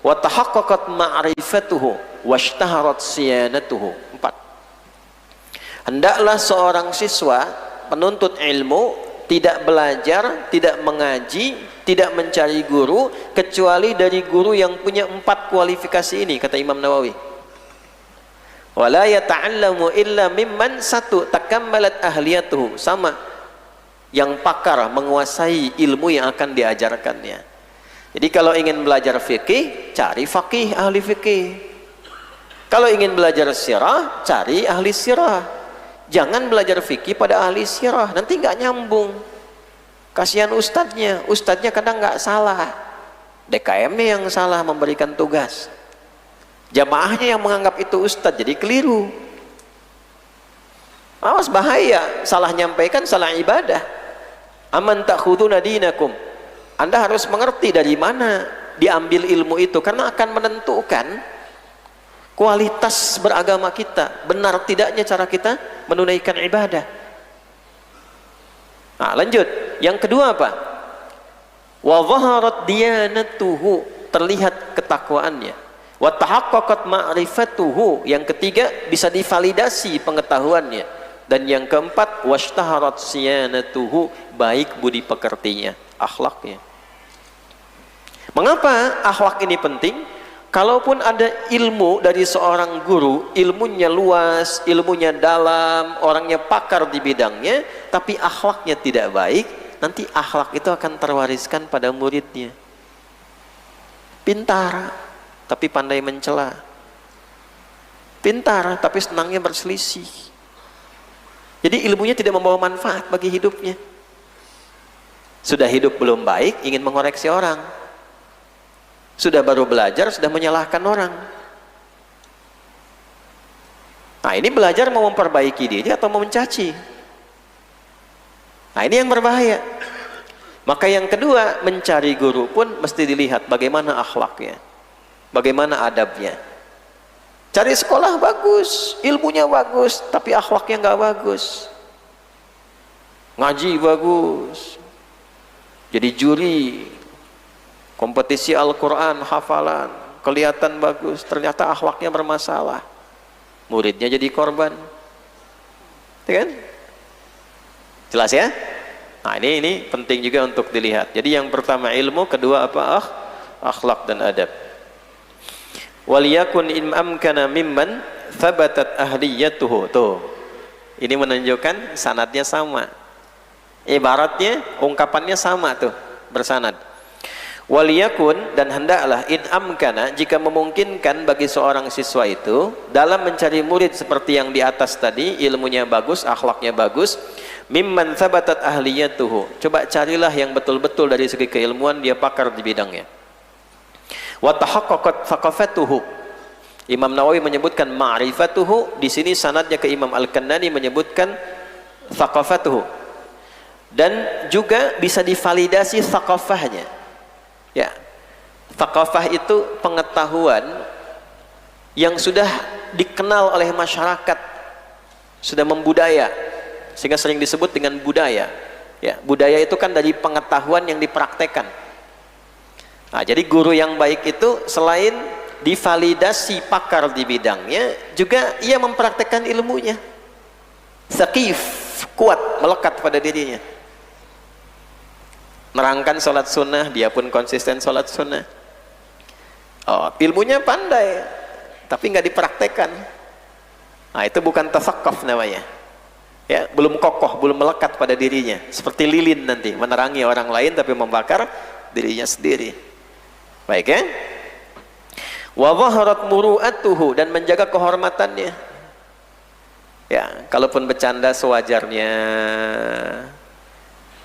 wa tahaqqaqat ma'rifatuhu wa ishtaharat siyanatuhu. 4. Hendaklah seorang siswa penuntut ilmu tidak belajar, tidak mengaji, tidak mencari guru kecuali dari guru yang punya 4 kualifikasi ini, kata Imam Nawawi. Wala yata'allamu illa mimman, 1, takammalat ahliyatuhu, sama, yang pakar, menguasai ilmu yang akan diajarkannya. Jadi kalau ingin belajar fikih, cari faqih, ahli fikih. Kalau ingin belajar sirah, cari ahli sirah. Jangan belajar fikih pada ahli sirah, nanti nggak nyambung. Kasihan ustadznya, ustadznya kadang nggak salah, DKM-nya yang salah memberikan tugas, jamaahnya yang menganggap itu ustadz, jadi keliru. Awas, bahaya, salah nyampaikan, salah ibadah. Aman ta'khuduna dinakum, Anda harus mengerti dari mana diambil ilmu itu, karena akan menentukan kualitas beragama kita, benar tidaknya cara kita menunaikan ibadah. Nah, lanjut. Yang kedua apa? Wa zaharat diyanatuhu, terlihat ketakwaannya. Wa tahaqqaqat ma'rifatuhu, yang ketiga bisa divalidasi pengetahuannya. Dan yang keempat, washtaharat siyanatuhu, baik budi pekertinya, akhlaknya. Mengapa akhlak ini penting? Kalaupun ada ilmu dari seorang guru, ilmunya luas, ilmunya dalam, orangnya pakar di bidangnya, tapi akhlaknya tidak baik, nanti akhlak itu akan terwariskan pada muridnya. Pintar, tapi pandai mencela. Pintar, tapi senangnya berselisih. Jadi ilmunya tidak membawa manfaat bagi hidupnya. Sudah hidup belum baik, ingin mengoreksi orang. Sudah baru belajar, sudah menyalahkan orang. Nah, ini belajar mau memperbaiki diri atau mau mencaci. Nah, ini yang berbahaya. Maka yang kedua, mencari guru pun mesti dilihat bagaimana akhlaknya, bagaimana adabnya. Cari sekolah bagus, ilmunya bagus, tapi akhlaknya nggak bagus. Ngaji bagus, jadi juri kompetisi Al-Quran, hafalan, kelihatan bagus, ternyata akhlaknya bermasalah, muridnya jadi korban. Kan? Jelas ya? Nah, ini penting juga untuk dilihat. Jadi yang pertama ilmu, kedua apa? Akhlak dan adab. Waliyakun in amkana mimman thabatat ahliyatuhu. Tuh, ini menunjukkan sanadnya sama, ibaratnya ungkapannya sama tuh, bersanad. Waliyakun, dan hendaklah, in amkana, jika memungkinkan bagi seorang siswa itu dalam mencari murid seperti yang di atas tadi, ilmunya bagus, akhlaknya bagus, mimman thabatat ahliyatuhu, coba carilah yang betul-betul dari segi keilmuan dia pakar di bidangnya. Wa tahaqqaqat thaqafatuhu, Imam Nawawi menyebutkan ma'rifatuhu, di sini sanadnya ke Imam Al-Kannani menyebutkan thaqafatuhu, dan juga bisa divalidasi thaqafahnya. Ya, thaqafah itu pengetahuan yang sudah dikenal oleh masyarakat, sudah membudaya, sehingga sering disebut dengan budaya. Ya, budaya itu kan dari pengetahuan yang dipraktekkan. Nah, jadi guru yang baik itu selain divalidasi pakar di bidangnya, juga ia mempraktekkan ilmunya. Saqif, kuat, melekat pada dirinya. Nerangkan sholat sunnah, dia pun konsisten sholat sunnah. Oh, ilmunya pandai, tapi nggak dipraktekkan. Nah, itu bukan tasaqquf namanya. Ya, belum kokoh, belum melekat pada dirinya. Seperti lilin nanti, menerangi orang lain tapi membakar dirinya sendiri. Baik ya. Wa dhaharat muru'atuhu, dan menjaga kehormatannya. Ya, kalaupun bercanda sewajarnya,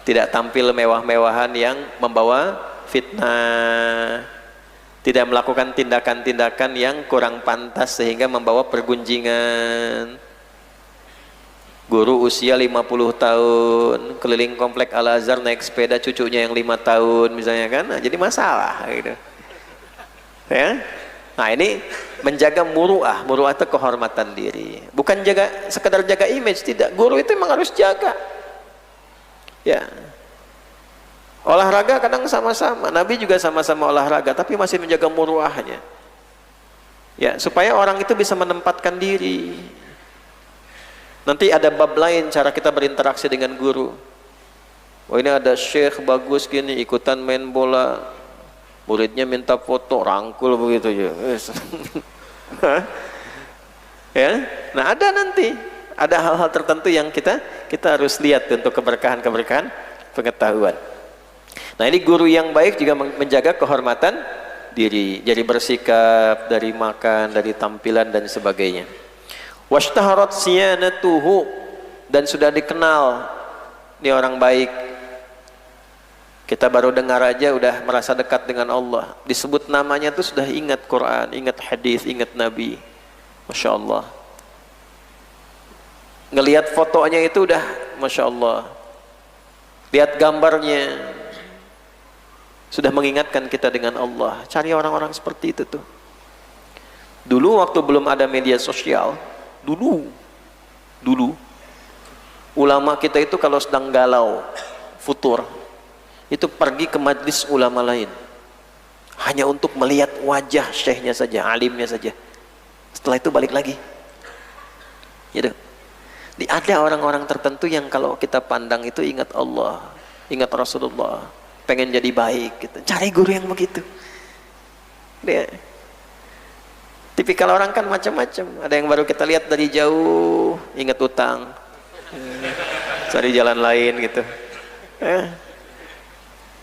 tidak tampil mewah-mewahan yang membawa fitnah, tidak melakukan tindakan-tindakan yang kurang pantas sehingga membawa pergunjingan. Guru usia 50 tahun keliling komplek Al-Azhar naik sepeda cucunya yang 5 tahun misalnya kan, nah, jadi masalah gitu ya. Nah, ini menjaga muru'ah. Muru'ah itu kehormatan diri, bukan sekedar jaga image, tidak. Guru itu memang harus jaga. Ya, olahraga kadang sama-sama, Nabi juga sama-sama olahraga, tapi masih menjaga muru'ahnya. Ya, supaya orang itu bisa menempatkan diri. Nanti ada bab lain cara kita berinteraksi dengan guru. Oh, ini ada syekh bagus gini, ikutan main bola, muridnya minta foto, rangkul begitu ya. Ya, nah ada nanti, ada hal-hal tertentu yang kita harus lihat untuk keberkahan-keberkahan pengetahuan. Nah, ini guru yang baik juga menjaga kehormatan diri, jadi bersikap, dari makan, dari tampilan dan sebagainya. Washtaharat siyanatuhu, dan sudah dikenal ini orang baik. Kita baru dengar aja udah merasa dekat dengan Allah, disebut namanya tuh sudah ingat Quran, ingat hadis, ingat Nabi. Masya Allah. Ngelihat fotonya itu udah Masya Allah, lihat gambarnya sudah mengingatkan kita dengan Allah. Cari orang-orang seperti itu tuh. Dulu waktu belum ada media sosial, dulu ulama kita itu kalau sedang galau, futur, itu pergi ke majlis ulama lain hanya untuk melihat wajah syekhnya saja, alimnya saja. Setelah itu balik lagi gitu. Ada orang-orang tertentu yang kalau kita pandang itu ingat Allah, ingat Rasulullah, pengen jadi baik gitu. Cari guru yang begitu. Dia tipikal orang kan macam-macam. Ada yang baru kita lihat dari jauh ingat utang, cari jalan lain gitu.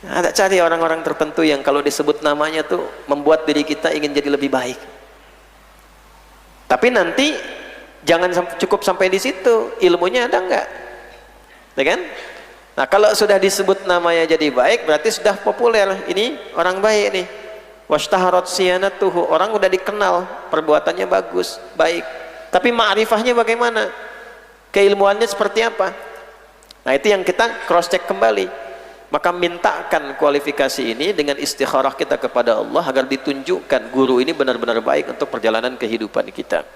Ada cari orang-orang tertentu yang kalau disebut namanya tuh membuat diri kita ingin jadi lebih baik. Tapi nanti jangan cukup sampai di situ, ilmunya ada enggak? Ya kan? Nah, kalau sudah disebut namanya jadi baik, berarti sudah populer. Ini orang baik nih. Washtaharat siyanatuhu, orang udah dikenal perbuatannya bagus, baik, tapi ma'rifahnya bagaimana, keilmuannya seperti apa. Nah itu yang kita cross check kembali. Maka mintakan kualifikasi ini dengan istikharah kita kepada Allah agar ditunjukkan guru ini benar-benar baik untuk perjalanan kehidupan kita.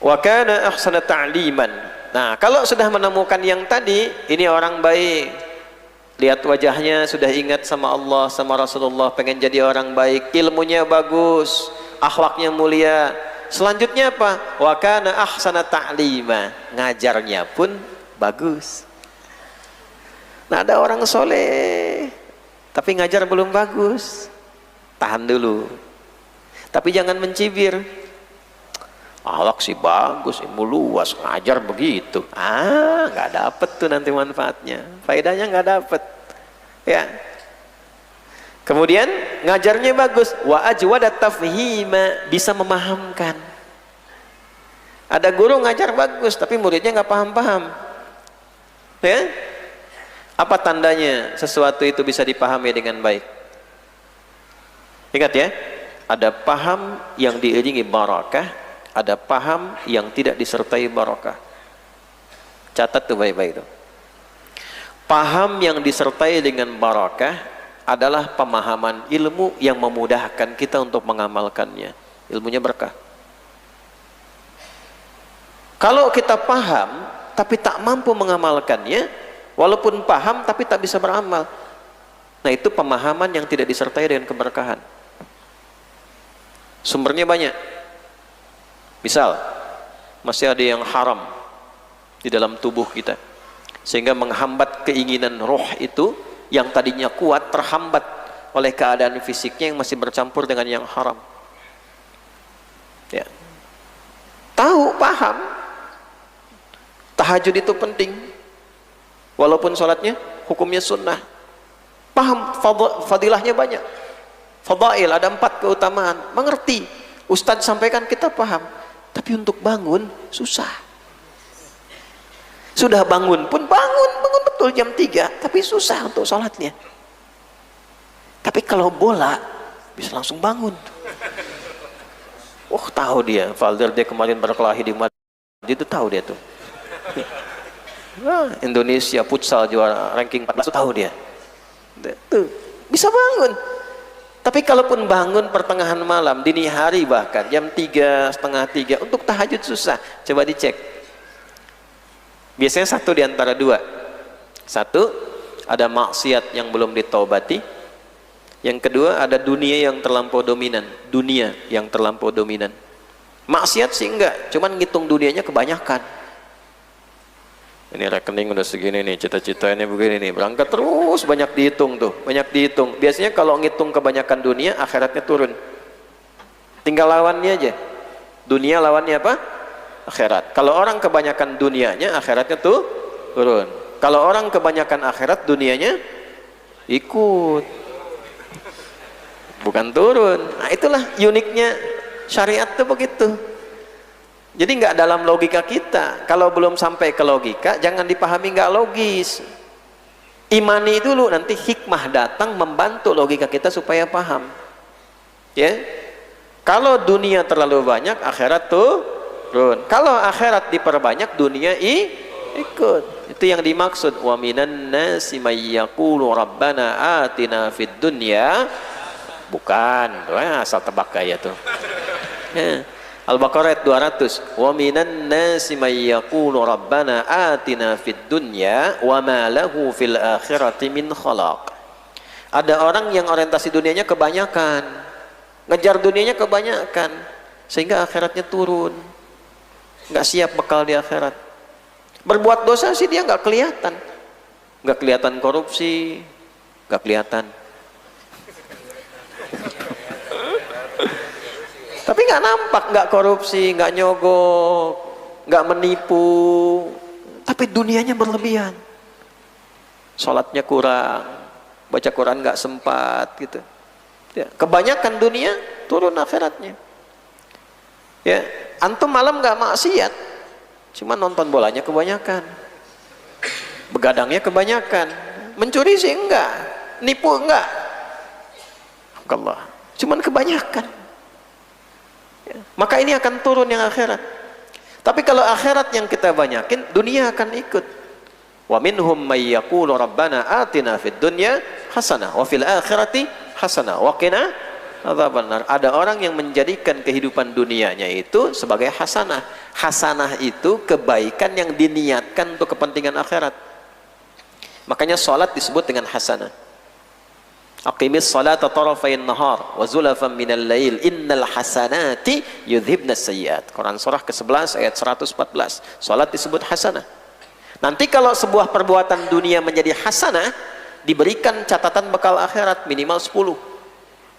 Wa kana ahsana ta'liman. Nah kalau sudah menemukan yang tadi, ini orang baik, lihat wajahnya sudah ingat sama Allah, sama Rasulullah, pengen jadi orang baik, ilmunya bagus, akhlaknya mulia. Selanjutnya apa? Wa kana ahsana ta'lima, ngajarnya pun bagus. Nah ada orang soleh tapi ngajar belum bagus, tahan dulu, tapi jangan mencibir. Akhlak sih bagus, ilmu luas, ngajar begitu, nggak dapet tuh nanti manfaatnya, faedahnya nggak dapet ya. Kemudian ngajarnya bagus, wa ajwada tafhima, bisa memahamkan. Ada guru ngajar bagus tapi muridnya nggak paham-paham ya. Apa tandanya sesuatu itu bisa dipahami dengan baik? Ingat ya, ada paham yang diiringi barakah, ada paham yang tidak disertai barakah. Catat tuh baik-baik tuh. Paham yang disertai dengan barakah adalah pemahaman ilmu yang memudahkan kita untuk mengamalkannya. Ilmunya berkah. Kalau kita paham tapi tak mampu mengamalkannya, walaupun paham tapi tak bisa beramal, nah itu pemahaman yang tidak disertai dengan keberkahan. Sumbernya banyak. Misal masih ada yang haram di dalam tubuh kita sehingga menghambat keinginan roh itu yang tadinya kuat, terhambat oleh keadaan fisiknya yang masih bercampur dengan yang haram ya. Tahu, paham tahajud itu penting, walaupun sholatnya hukumnya sunnah, paham fadilahnya banyak, fadail ada 4 keutamaan, mengerti, ustadz sampaikan kita paham, tapi untuk bangun susah. Sudah bangun pun bangun betul jam 3, tapi susah untuk sholatnya. Tapi kalau bola bisa langsung bangun. Tahu dia, Valder dia kemarin berkelahi di Madrid, itu tahu dia tuh. Indonesia futsal juara ranking 14 tahu dia. Tuh, bisa bangun. Tapi kalaupun bangun pertengahan malam, dini hari bahkan jam 3, setengah 3 untuk tahajud susah. Coba dicek. Biasanya satu di antara dua. Satu, ada maksiat yang belum ditaubati. Yang kedua, ada dunia yang terlampau dominan. Dunia yang terlampau dominan. Maksiat sih enggak, cuman ngitung dunianya kebanyakan. Ini rekening udah segini nih, cita-citanya begini nih, berangkat terus, banyak dihitung tuh, banyak dihitung. Biasanya kalau ngitung kebanyakan dunia, akhiratnya turun. Tinggal lawannya aja. Dunia lawannya apa? Akhirat. Kalau orang kebanyakan dunianya, akhiratnya tuh turun. Kalau orang kebanyakan akhirat, dunianya ikut, bukan turun. Nah itulah uniknya syariat tuh begitu. Jadi nggak dalam logika kita. Kalau belum sampai ke logika, jangan dipahami nggak logis. Imani dulu, nanti hikmah datang membantu logika kita supaya paham. Ya, kalau dunia terlalu banyak, akhirat turun. Kalau akhirat diperbanyak, dunia ikut. Itu yang dimaksud. Wa minan nasi may yaqulu rabbana atina fid dunya. Bukan, asal tebak gaya tuh. Ya. Al-Baqarah ayat 200. Wa minan nasi may yaqulu rabbana atina fid dunya wa ma lahu fil akhirati min khalaq. Ada orang yang orientasi dunianya kebanyakan, ngejar dunianya kebanyakan, sehingga akhiratnya turun, nggak siap bekal di akhirat. Berbuat dosa sih dia nggak kelihatan korupsi, nggak kelihatan. Tapi nggak nampak, nggak korupsi, nggak nyogok, nggak menipu, tapi dunianya berlebihan. Sholatnya kurang, baca Quran nggak sempat gitu. Ya, kebanyakan dunia, turun akhiratnya. Ya, antum malam nggak maksiat, cuma nonton bolanya kebanyakan, begadangnya kebanyakan, mencuri sih enggak, nipu enggak, Allah. Cuman kebanyakan. Ya. Maka ini akan turun yang akhirat. Tapi kalau akhirat yang kita banyakin, dunia akan ikut. Wa minhum may yaqulu rabbana atina fid dunya hasanah wa fil akhirati hasanah wa qina adzabannar. Ada orang yang menjadikan kehidupan dunianya itu sebagai hasanah. Hasanah itu kebaikan yang diniatkan untuk kepentingan akhirat. Makanya salat disebut dengan hasanah. Aqimis salata tarafayn nahar wa zulafan minal lail innal hasanati yudhibnas sayyiat. Quran surah ke-11 ayat 114. Salat disebut hasanah. Nanti kalau sebuah perbuatan dunia menjadi hasanah, diberikan catatan bekal akhirat minimal 10.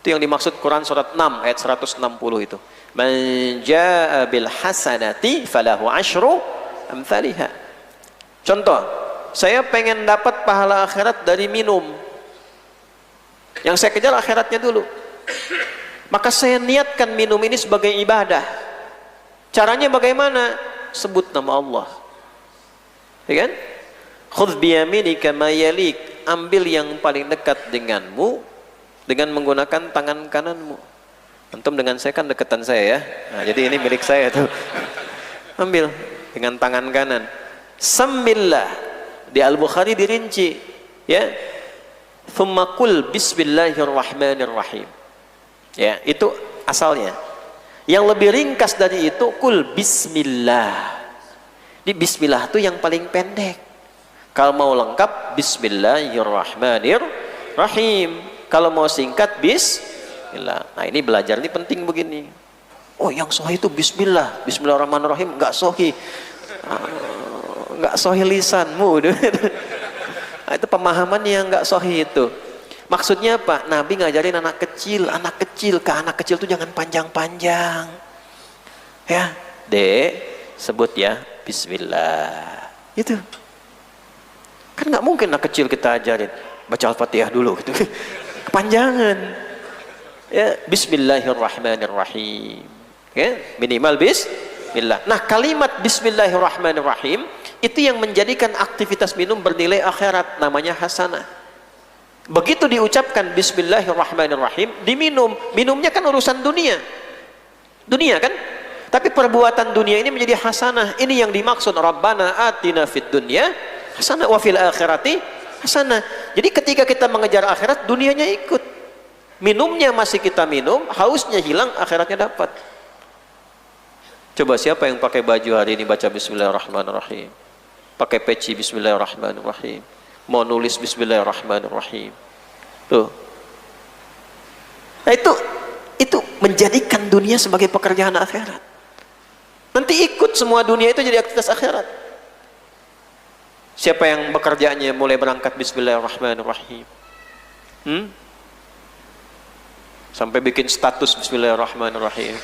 Itu yang dimaksud Quran surat 6 ayat 160 itu. Man jaa bil hasanati falahu asyru amsalihha. Contoh, saya pengen dapat pahala akhirat dari minum. Yang saya kejar akhiratnya dulu. Maka saya niatkan minum ini sebagai ibadah. Caranya bagaimana? Sebut nama Allah. Ya kan? Khudh biyaminika ma yalik, ambil yang paling dekat denganmu dengan menggunakan tangan kananmu. Antum dengan saya kan dekatan saya ya. Nah, jadi ini milik saya tuh. Ambil dengan tangan kanan. Sambillah. Di Al-Bukhari dirinci, ya. Tsumma qul bismillahirrahmanirrahim. Ya, itu asalnya. Yang lebih ringkas dari itu qul bismillah. Di bismillah itu yang paling pendek. Kalau mau lengkap bismillahirrahmanirrahim. Kalau mau singkat bismillah. Nah, ini belajar ini penting begini. Oh, yang sahih itu bismillah, bismillahirrahmanirrahim, enggak sahih. Enggak sahih lisanmu. Nah, itu pemahaman yang enggak sahih itu. Maksudnya apa? Nabi ngajarin anak kecil ke anak kecil itu jangan panjang-panjang. Ya, Dek, sebut ya bismillah. Itu kan nggak mungkin anak kecil kita ajarin baca Al-Fatihah dulu gitu. Kepanjangan. Ya, bismillahirrahmanirrahim. Ya, minimal bismillah. Nah, kalimat bismillahirrahmanirrahim itu yang menjadikan aktivitas minum bernilai akhirat, namanya hasanah. Begitu diucapkan bismillahirrahmanirrahim, diminum, minumnya kan urusan dunia. Dunia kan? Tapi perbuatan dunia ini menjadi hasanah. Ini yang dimaksud Rabbana atina fid dunya hasanah wa fil akhirati hasanah. Jadi ketika kita mengejar akhirat, dunianya ikut. Minumnya masih kita minum, hausnya hilang, akhiratnya dapat. Coba siapa yang pakai baju hari ini baca bismillahirrahmanirrahim? Pakai peci bismillahirrahmanirrahim. Mau nulis bismillahirrahmanirrahim. Tuh. Nah, itu menjadikan dunia sebagai pekerjaan akhirat. Nanti ikut semua dunia itu jadi aktivitas akhirat. Siapa yang bekerjaannya mulai berangkat bismillahirrahmanirrahim? Sampai bikin status bismillahirrahmanirrahim.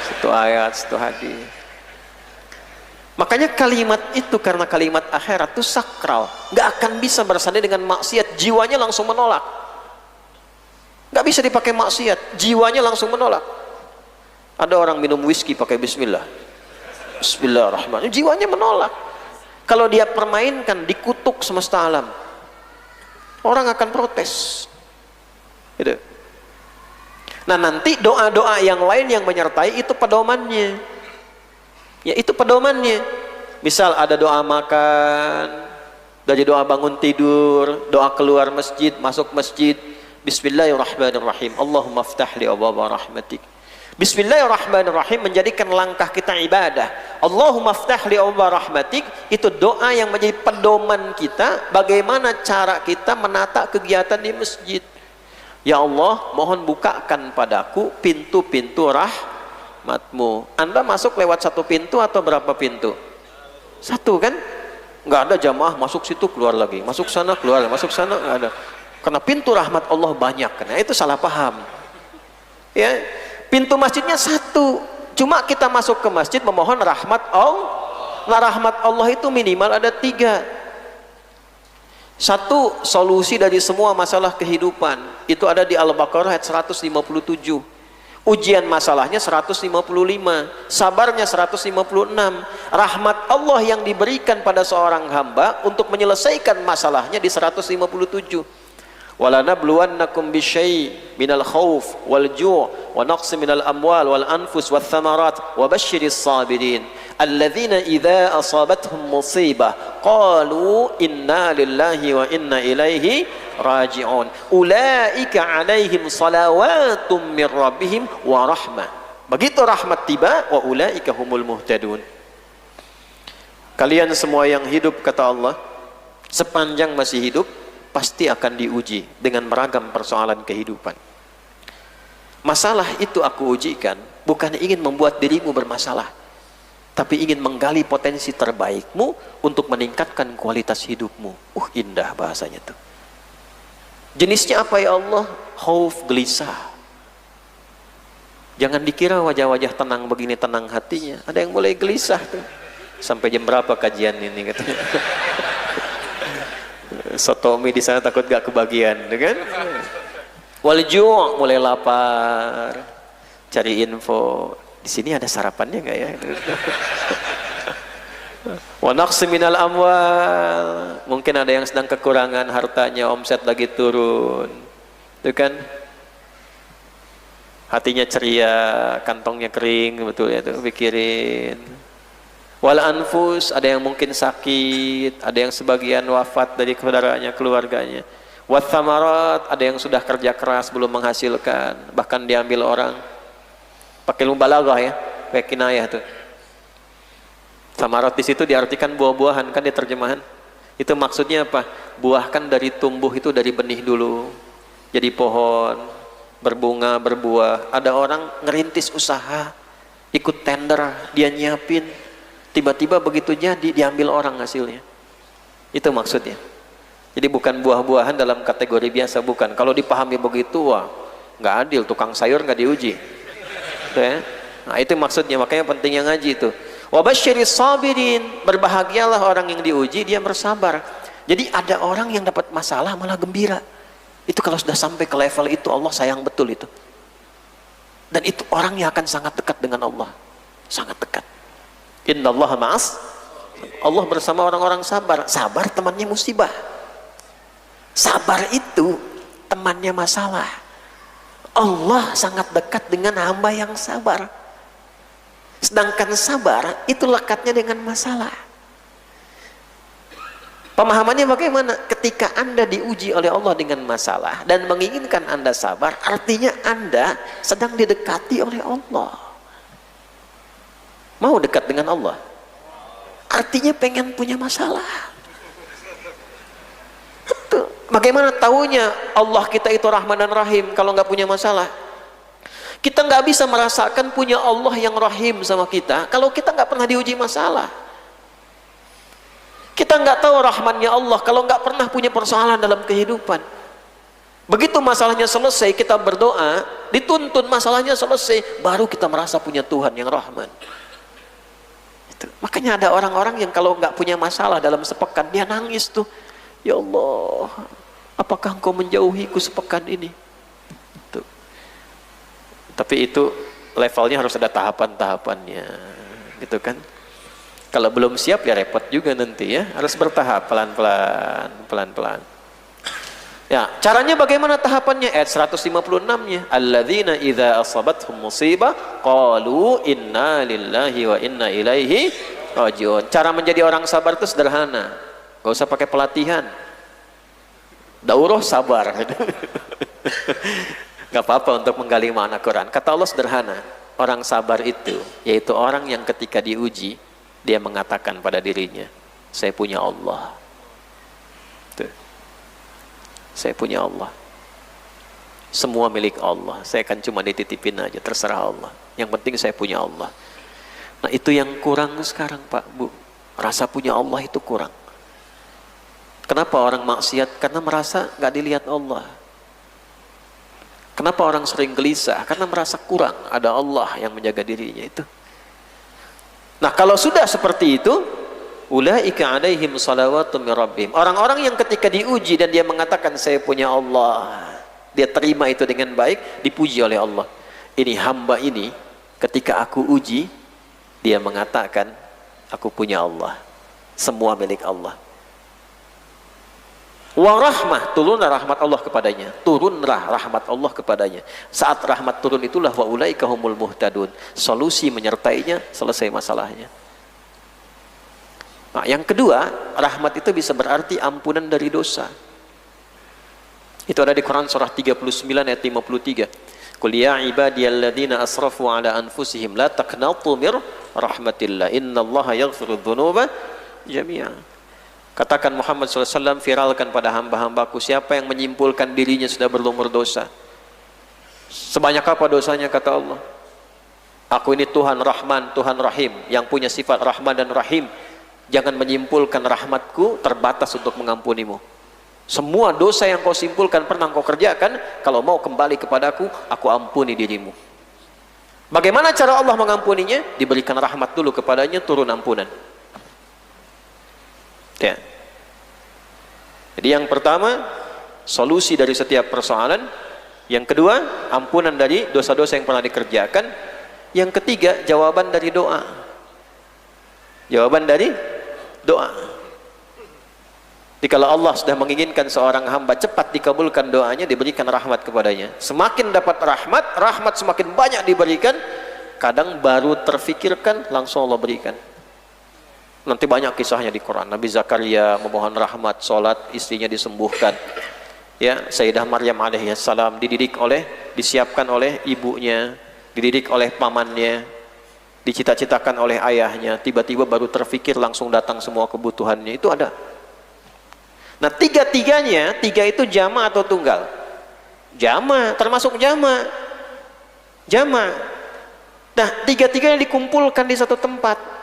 Satu ayat, satu hadis. Makanya kalimat itu, karena kalimat akhirat itu sakral, nggak akan bisa bersanding dengan maksiat, jiwanya langsung menolak. Nggak bisa dipakai maksiat, jiwanya langsung menolak. Ada orang minum whisky pakai bismillah, bismillahirrahmanirrahim, jiwanya menolak. Kalau dia permainkan, dikutuk semesta alam, orang akan protes gitu. Nah, nanti doa-doa yang lain yang menyertai itu pedomannya. Ya, itu pedomannya. Misal ada doa makan, dari doa bangun tidur, doa keluar masjid, masuk masjid, bismillahirrahmanirrahim, Allahumma aftah li abwaaba rahmatik. Bismillahirrahmanirrahim menjadikan langkah kita ibadah. Allahumma aftah li abwaaba rahmatik, itu doa yang menjadi pedoman kita bagaimana cara kita menata kegiatan di masjid. Ya Allah, mohon bukakan padaku pintu-pintu rahmatmu. Anda masuk lewat satu pintu atau berapa pintu? Satu kan? Nggak ada jamaah masuk situ keluar lagi, masuk sana keluar, masuk sana, nggak ada. Karena pintu rahmat Allah banyak. Nah, itu salah paham. Ya, pintu masjidnya satu. Cuma kita masuk ke masjid memohon rahmat Allah. Nah, rahmat Allah itu minimal ada 3. Satu, solusi dari semua masalah kehidupan itu ada di Al-Baqarah ayat 157. Ujian masalahnya 155, sabarnya 156. Rahmat Allah yang diberikan pada seorang hamba untuk menyelesaikan masalahnya di 157. walanabluwannakum bisyai' minal khauf wal ju' wa naqsi minal amwal wal anfus wath thamarat wa basyiris sabirin alladzina idza asabathum musibah qalu inna lillahi wa inna ilaihi raji'un ulaika alaihim salawatum mir rabbihim wa rahmah. Begitu rahmat tiba, wa ulaika humul muhtadun. Kalian semua yang hidup, kata Allah, sepanjang masih hidup pasti akan diuji dengan beragam persoalan kehidupan. Masalah itu aku ujikan bukan ingin membuat dirimu bermasalah, tapi ingin menggali potensi terbaikmu untuk meningkatkan kualitas hidupmu. Indah bahasanya tuh. Jenisnya apa ya Allah? Khauf, gelisah. Jangan dikira wajah-wajah tenang begini tenang hatinya. Ada yang mulai gelisah tuh. Sampai jam berapa kajian ini katanya. Sotomi di sana takut gak kebagian, kan? Walju' mulai lapar, cari info. Di sini ada sarapannya nggak ya? Wa naqsi minal amwal, mungkin ada yang sedang kekurangan hartanya, omset lagi turun, itu kan? Hatinya ceria, kantongnya kering, betul ya tuh, pikirin. Wal anfus, ada yang mungkin sakit, ada yang sebagian wafat dari saudaranya, keluarganya. Wat thamarat, ada yang sudah kerja keras belum menghasilkan, bahkan diambil orang. Pakai mubalaghah ya, kayak kinayah tuh. Thamarat di situ diartikan buah-buahan kan di terjemahan. Itu maksudnya apa? Buahkan dari tumbuh itu dari benih dulu. Jadi pohon, berbunga, berbuah. Ada orang ngerintis usaha, ikut tender, dia nyiapin. Tiba-tiba begitu jadi diambil orang hasilnya. Itu maksudnya. Jadi bukan buah-buahan dalam kategori biasa, bukan. Kalau dipahami begitu, wah nggak adil, tukang sayur nggak diuji. Tuh ya. Nah itu maksudnya, makanya pentingnya ngaji itu. Wa basyiris sabirin, berbahagialah orang yang diuji dia bersabar. Jadi ada orang yang dapat masalah malah gembira. Itu kalau sudah sampai ke level itu Allah sayang betul itu. Dan itu orangnya akan sangat dekat dengan Allah, sangat dekat. Innallaha ma'as, Allah bersama orang-orang sabar. Sabar temannya musibah. Sabar itu temannya masalah. Allah sangat dekat dengan hamba yang sabar. Sedangkan sabar itu lekatnya dengan masalah. Pemahamannya bagaimana? Ketika Anda diuji oleh Allah dengan masalah dan menginginkan Anda sabar, artinya Anda sedang didekati oleh Allah. Mau dekat dengan Allah, artinya pengen punya masalah. Betul. Bagaimana taunya Allah kita itu Rahman dan Rahim kalau nggak punya masalah? Kita nggak bisa merasakan punya Allah yang Rahim sama kita kalau kita nggak pernah diuji masalah. Kita nggak tahu Rahmannya Allah kalau nggak pernah punya persoalan dalam kehidupan. Begitu masalahnya selesai, kita berdoa, dituntun masalahnya selesai, baru kita merasa punya Tuhan yang Rahman. Makanya ada orang-orang yang kalau nggak punya masalah dalam sepekan dia nangis tuh, ya Allah, apakah Engkau menjauhiku sepekan ini? Tuh. Tapi itu levelnya harus ada tahapan-tahapannya, gitu kan? Kalau belum siap ya repot juga nanti ya, harus bertahap, pelan-pelan, pelan-pelan. Ya, caranya bagaimana tahapannya? Ayat 156-nya. Alladzina idza asabathum musibah qalu inna lillahi wa inna ilaihi raji'un. Cara menjadi orang sabar itu sederhana. Gak usah pakai pelatihan. Daurah sabar. Gak apa-apa untuk menggali makna Quran. Kata Allah sederhana. Orang sabar itu yaitu orang yang ketika diuji dia mengatakan pada dirinya, saya punya Allah. Saya punya Allah, semua milik Allah, saya akan cuma dititipin aja, terserah Allah, yang penting saya punya Allah. Nah itu yang kurang sekarang Pak Bu, rasa punya Allah itu kurang. Kenapa orang maksiat? Karena merasa gak dilihat Allah. Kenapa orang sering gelisah? Karena merasa kurang ada Allah yang menjaga dirinya itu. Nah kalau sudah seperti itu, ulaika alaihim salawatun min rabbihim. Orang-orang yang ketika diuji dan dia mengatakan saya punya Allah, dia terima itu dengan baik, dipuji oleh Allah. Ini hamba ini ketika aku uji, dia mengatakan aku punya Allah, semua milik Allah. Wa rahmah, turunlah rahmat Allah kepadanya. Turunlah rahmat Allah kepadanya. Saat rahmat turun itulah wa ulaika humul muhtadun. Solusi menyertainya, selesai masalahnya. Nah, yang kedua, rahmat itu bisa berarti ampunan dari dosa. Itu ada di Quran surah 39 ayat 53. Qul ya ibadiyalladzina asrafu ala anfusihim la taqnatu mir rahmatillah innallaha yaghfiru dzunuba jami'a. Katakan Muhammad SAW, viralkan pada hamba-hambaku, siapa yang menyimpulkan dirinya sudah berlumur dosa. Sebanyak apa dosanya, kata Allah. Aku ini Tuhan Rahman, Tuhan Rahim, yang punya sifat Rahman dan Rahim. Jangan menyimpulkan rahmatku terbatas untuk mengampunimu. Semua dosa yang kau simpulkan pernah kau kerjakan, kalau mau kembali kepadaku, aku ampuni dirimu. Bagaimana cara Allah mengampuninya? Diberikan rahmat dulu kepadanya, turun ampunan. Ya. Jadi yang pertama, solusi dari setiap persoalan. Yang kedua, ampunan dari dosa-dosa yang pernah dikerjakan. Yang ketiga, jawaban dari doa. Jawaban dari doa. Jadi kalau Allah sudah menginginkan seorang hamba cepat dikabulkan doanya, diberikan rahmat kepadanya. Semakin dapat rahmat, rahmat semakin banyak diberikan. Kadang baru terfikirkan, langsung Allah berikan. Nanti banyak kisahnya di Quran. Nabi Zakaria memohon rahmat, sholat, istrinya disembuhkan. Ya, Sayyidah Maryam alaihissalam disiapkan oleh ibunya, dididik oleh pamannya, dicita-citakan oleh ayahnya. Tiba-tiba baru terfikir, langsung datang semua kebutuhannya. Itu ada. Nah, tiga-tiganya, tiga itu jama atau tunggal? Jama, termasuk jama. Jama. Nah, tiga-tiganya dikumpulkan di satu tempat.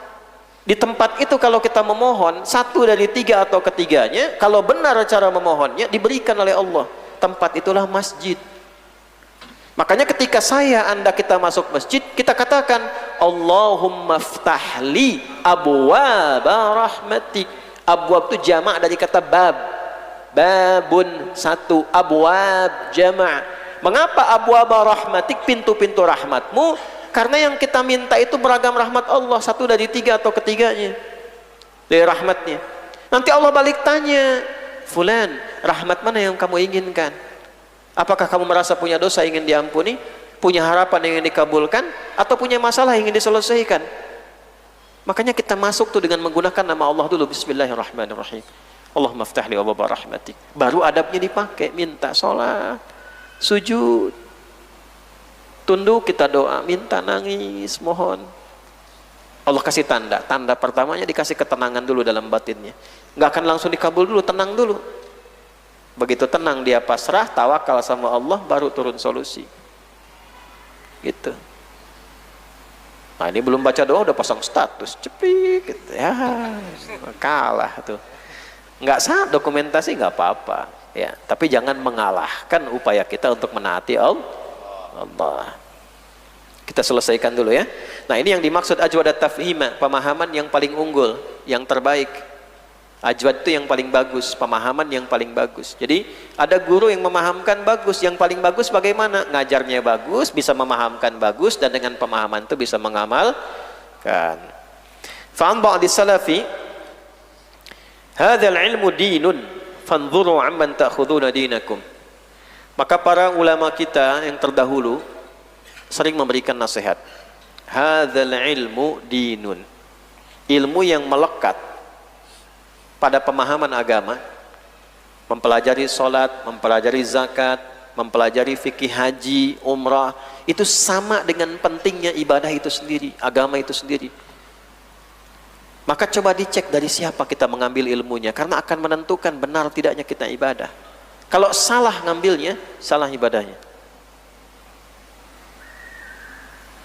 Di tempat itu kalau kita memohon, satu dari tiga atau ketiganya, kalau benar cara memohonnya, diberikan oleh Allah. Tempat itulah masjid. Makanya ketika Anda kita masuk masjid, kita katakan, Allahumma ftahli abwaba rahmatik. Abwab itu jamak dari kata bab. Babun, satu. Abwab, jamak. Mengapa abwaba rahmatik, pintu-pintu rahmatmu? Karena yang kita minta itu beragam rahmat Allah, satu dari tiga atau ketiganya dari rahmatnya. Nanti Allah balik tanya, Fulan, rahmat mana yang kamu inginkan? Apakah kamu merasa punya dosa ingin diampuni, punya harapan yang ingin dikabulkan, atau punya masalah yang ingin diselesaikan? Makanya kita masuk tuh dengan menggunakan nama Allah dulu. Bismillahirrahmanirrahim. Allahumma ftahli abwaaba rahmatik. Baru adabnya dipakai, minta sholat, sujud, tunduk, kita doa, minta, nangis, mohon. Allah kasih tanda. Tanda pertamanya dikasih ketenangan dulu dalam batinnya. Nggak akan langsung dikabul dulu, tenang dulu. Begitu tenang dia pasrah, tawakal sama Allah, baru turun solusi. Gitu. Nah, ini belum baca doa udah pasang status, cepik gitu. Ya, kalah tuh. Nggak sah dokumentasi nggak apa-apa. Ya, tapi jangan mengalahkan upaya kita untuk menaati Allah. Kita selesaikan dulu ya. Nah, ini yang dimaksud ajwad at-tafhima, pemahaman yang paling unggul, yang terbaik. Ajwad itu yang paling bagus, pemahaman yang paling bagus. Jadi ada guru yang memahamkan bagus, yang paling bagus bagaimana? Ngajarnya bagus, bisa memahamkan bagus, dan dengan pemahaman itu bisa mengamalkan. Fa'an ba'di salafi hadzal ilmu dinun fanzuru amman ta'khuduna dinakum. Maka para ulama kita yang terdahulu sering memberikan nasihat. Hadzal ilmu dinun. Ilmu yang melekat pada pemahaman agama, mempelajari sholat, mempelajari zakat, mempelajari fikih haji, umrah, itu sama dengan pentingnya ibadah itu sendiri, agama itu sendiri. Maka coba dicek dari siapa kita mengambil ilmunya, karena akan menentukan benar tidaknya kita ibadah. Kalau salah ngambilnya, salah ibadahnya.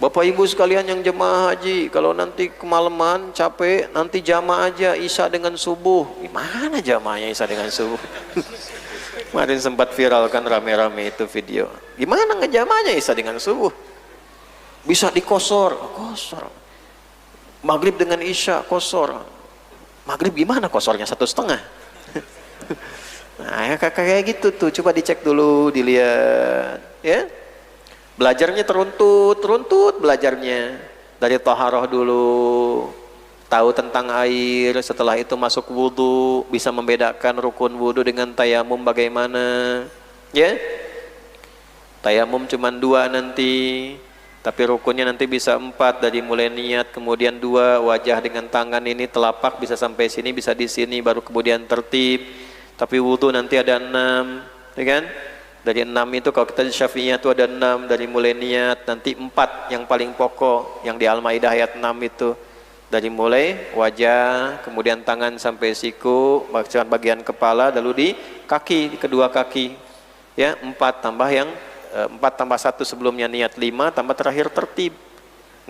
Bapak ibu sekalian yang jemaah haji, kalau nanti kemalaman capek, nanti jamaah aja isya dengan subuh. Gimana jamaahnya isya dengan subuh? Kemarin sempat viral kan rame-rame itu video. Gimana ngejamaahnya isya dengan subuh? Bisa dikosor, kosor. Maghrib dengan isya kosor. Maghrib gimana kosornya 1,5? Nah, kayak gitu tuh, coba dicek dulu, dilihat, ya. Belajarnya teruntut belajarnya dari taharah dulu, tahu tentang air, setelah itu masuk wudu, bisa membedakan rukun wudu dengan tayamum bagaimana, ya. Tayamum cuma 2 nanti, tapi rukunnya nanti bisa 4, dari mulai niat, kemudian 2 wajah dengan tangan ini, telapak bisa sampai sini, bisa di sini, baru kemudian tertib. Tapi wudu nanti ada 6, ya kan? Dari 6 itu kalau kita di Syafi'iyah itu ada 6, dari mulai niat, nanti 4 yang paling pokok, yang di Al-Maidah ayat 6 itu. Dari mulai wajah, kemudian tangan sampai siku, bagian kepala, lalu di kaki, kedua kaki, ya. 4 tambah yang 4 tambah 1 sebelumnya niat, 5 tambah terakhir tertib.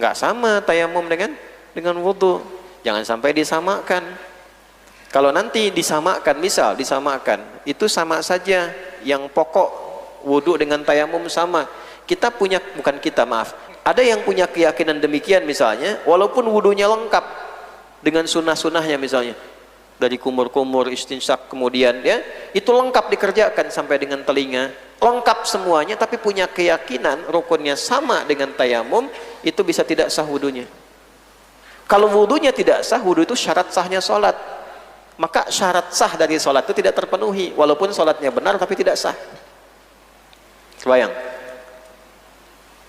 Nggak sama tayamum dengan wudu. Jangan sampai disamakan. Kalau nanti disamakan, misal disamakan, itu sama saja, yang pokok wudu dengan tayamum sama. Kita punya, bukan kita, maaf, ada yang punya keyakinan demikian misalnya, walaupun wudunya lengkap dengan sunnah-sunnahnya misalnya, dari kumur-kumur, istinsyak, kemudian ya, itu lengkap dikerjakan sampai dengan telinga, lengkap semuanya, tapi punya keyakinan rukunnya sama dengan tayamum, itu bisa tidak sah wudunya. Kalau wudunya tidak sah, wudu itu syarat sahnya sholat, maka syarat sah dari sholat itu tidak terpenuhi, walaupun sholatnya benar tapi tidak sah. Kebayang?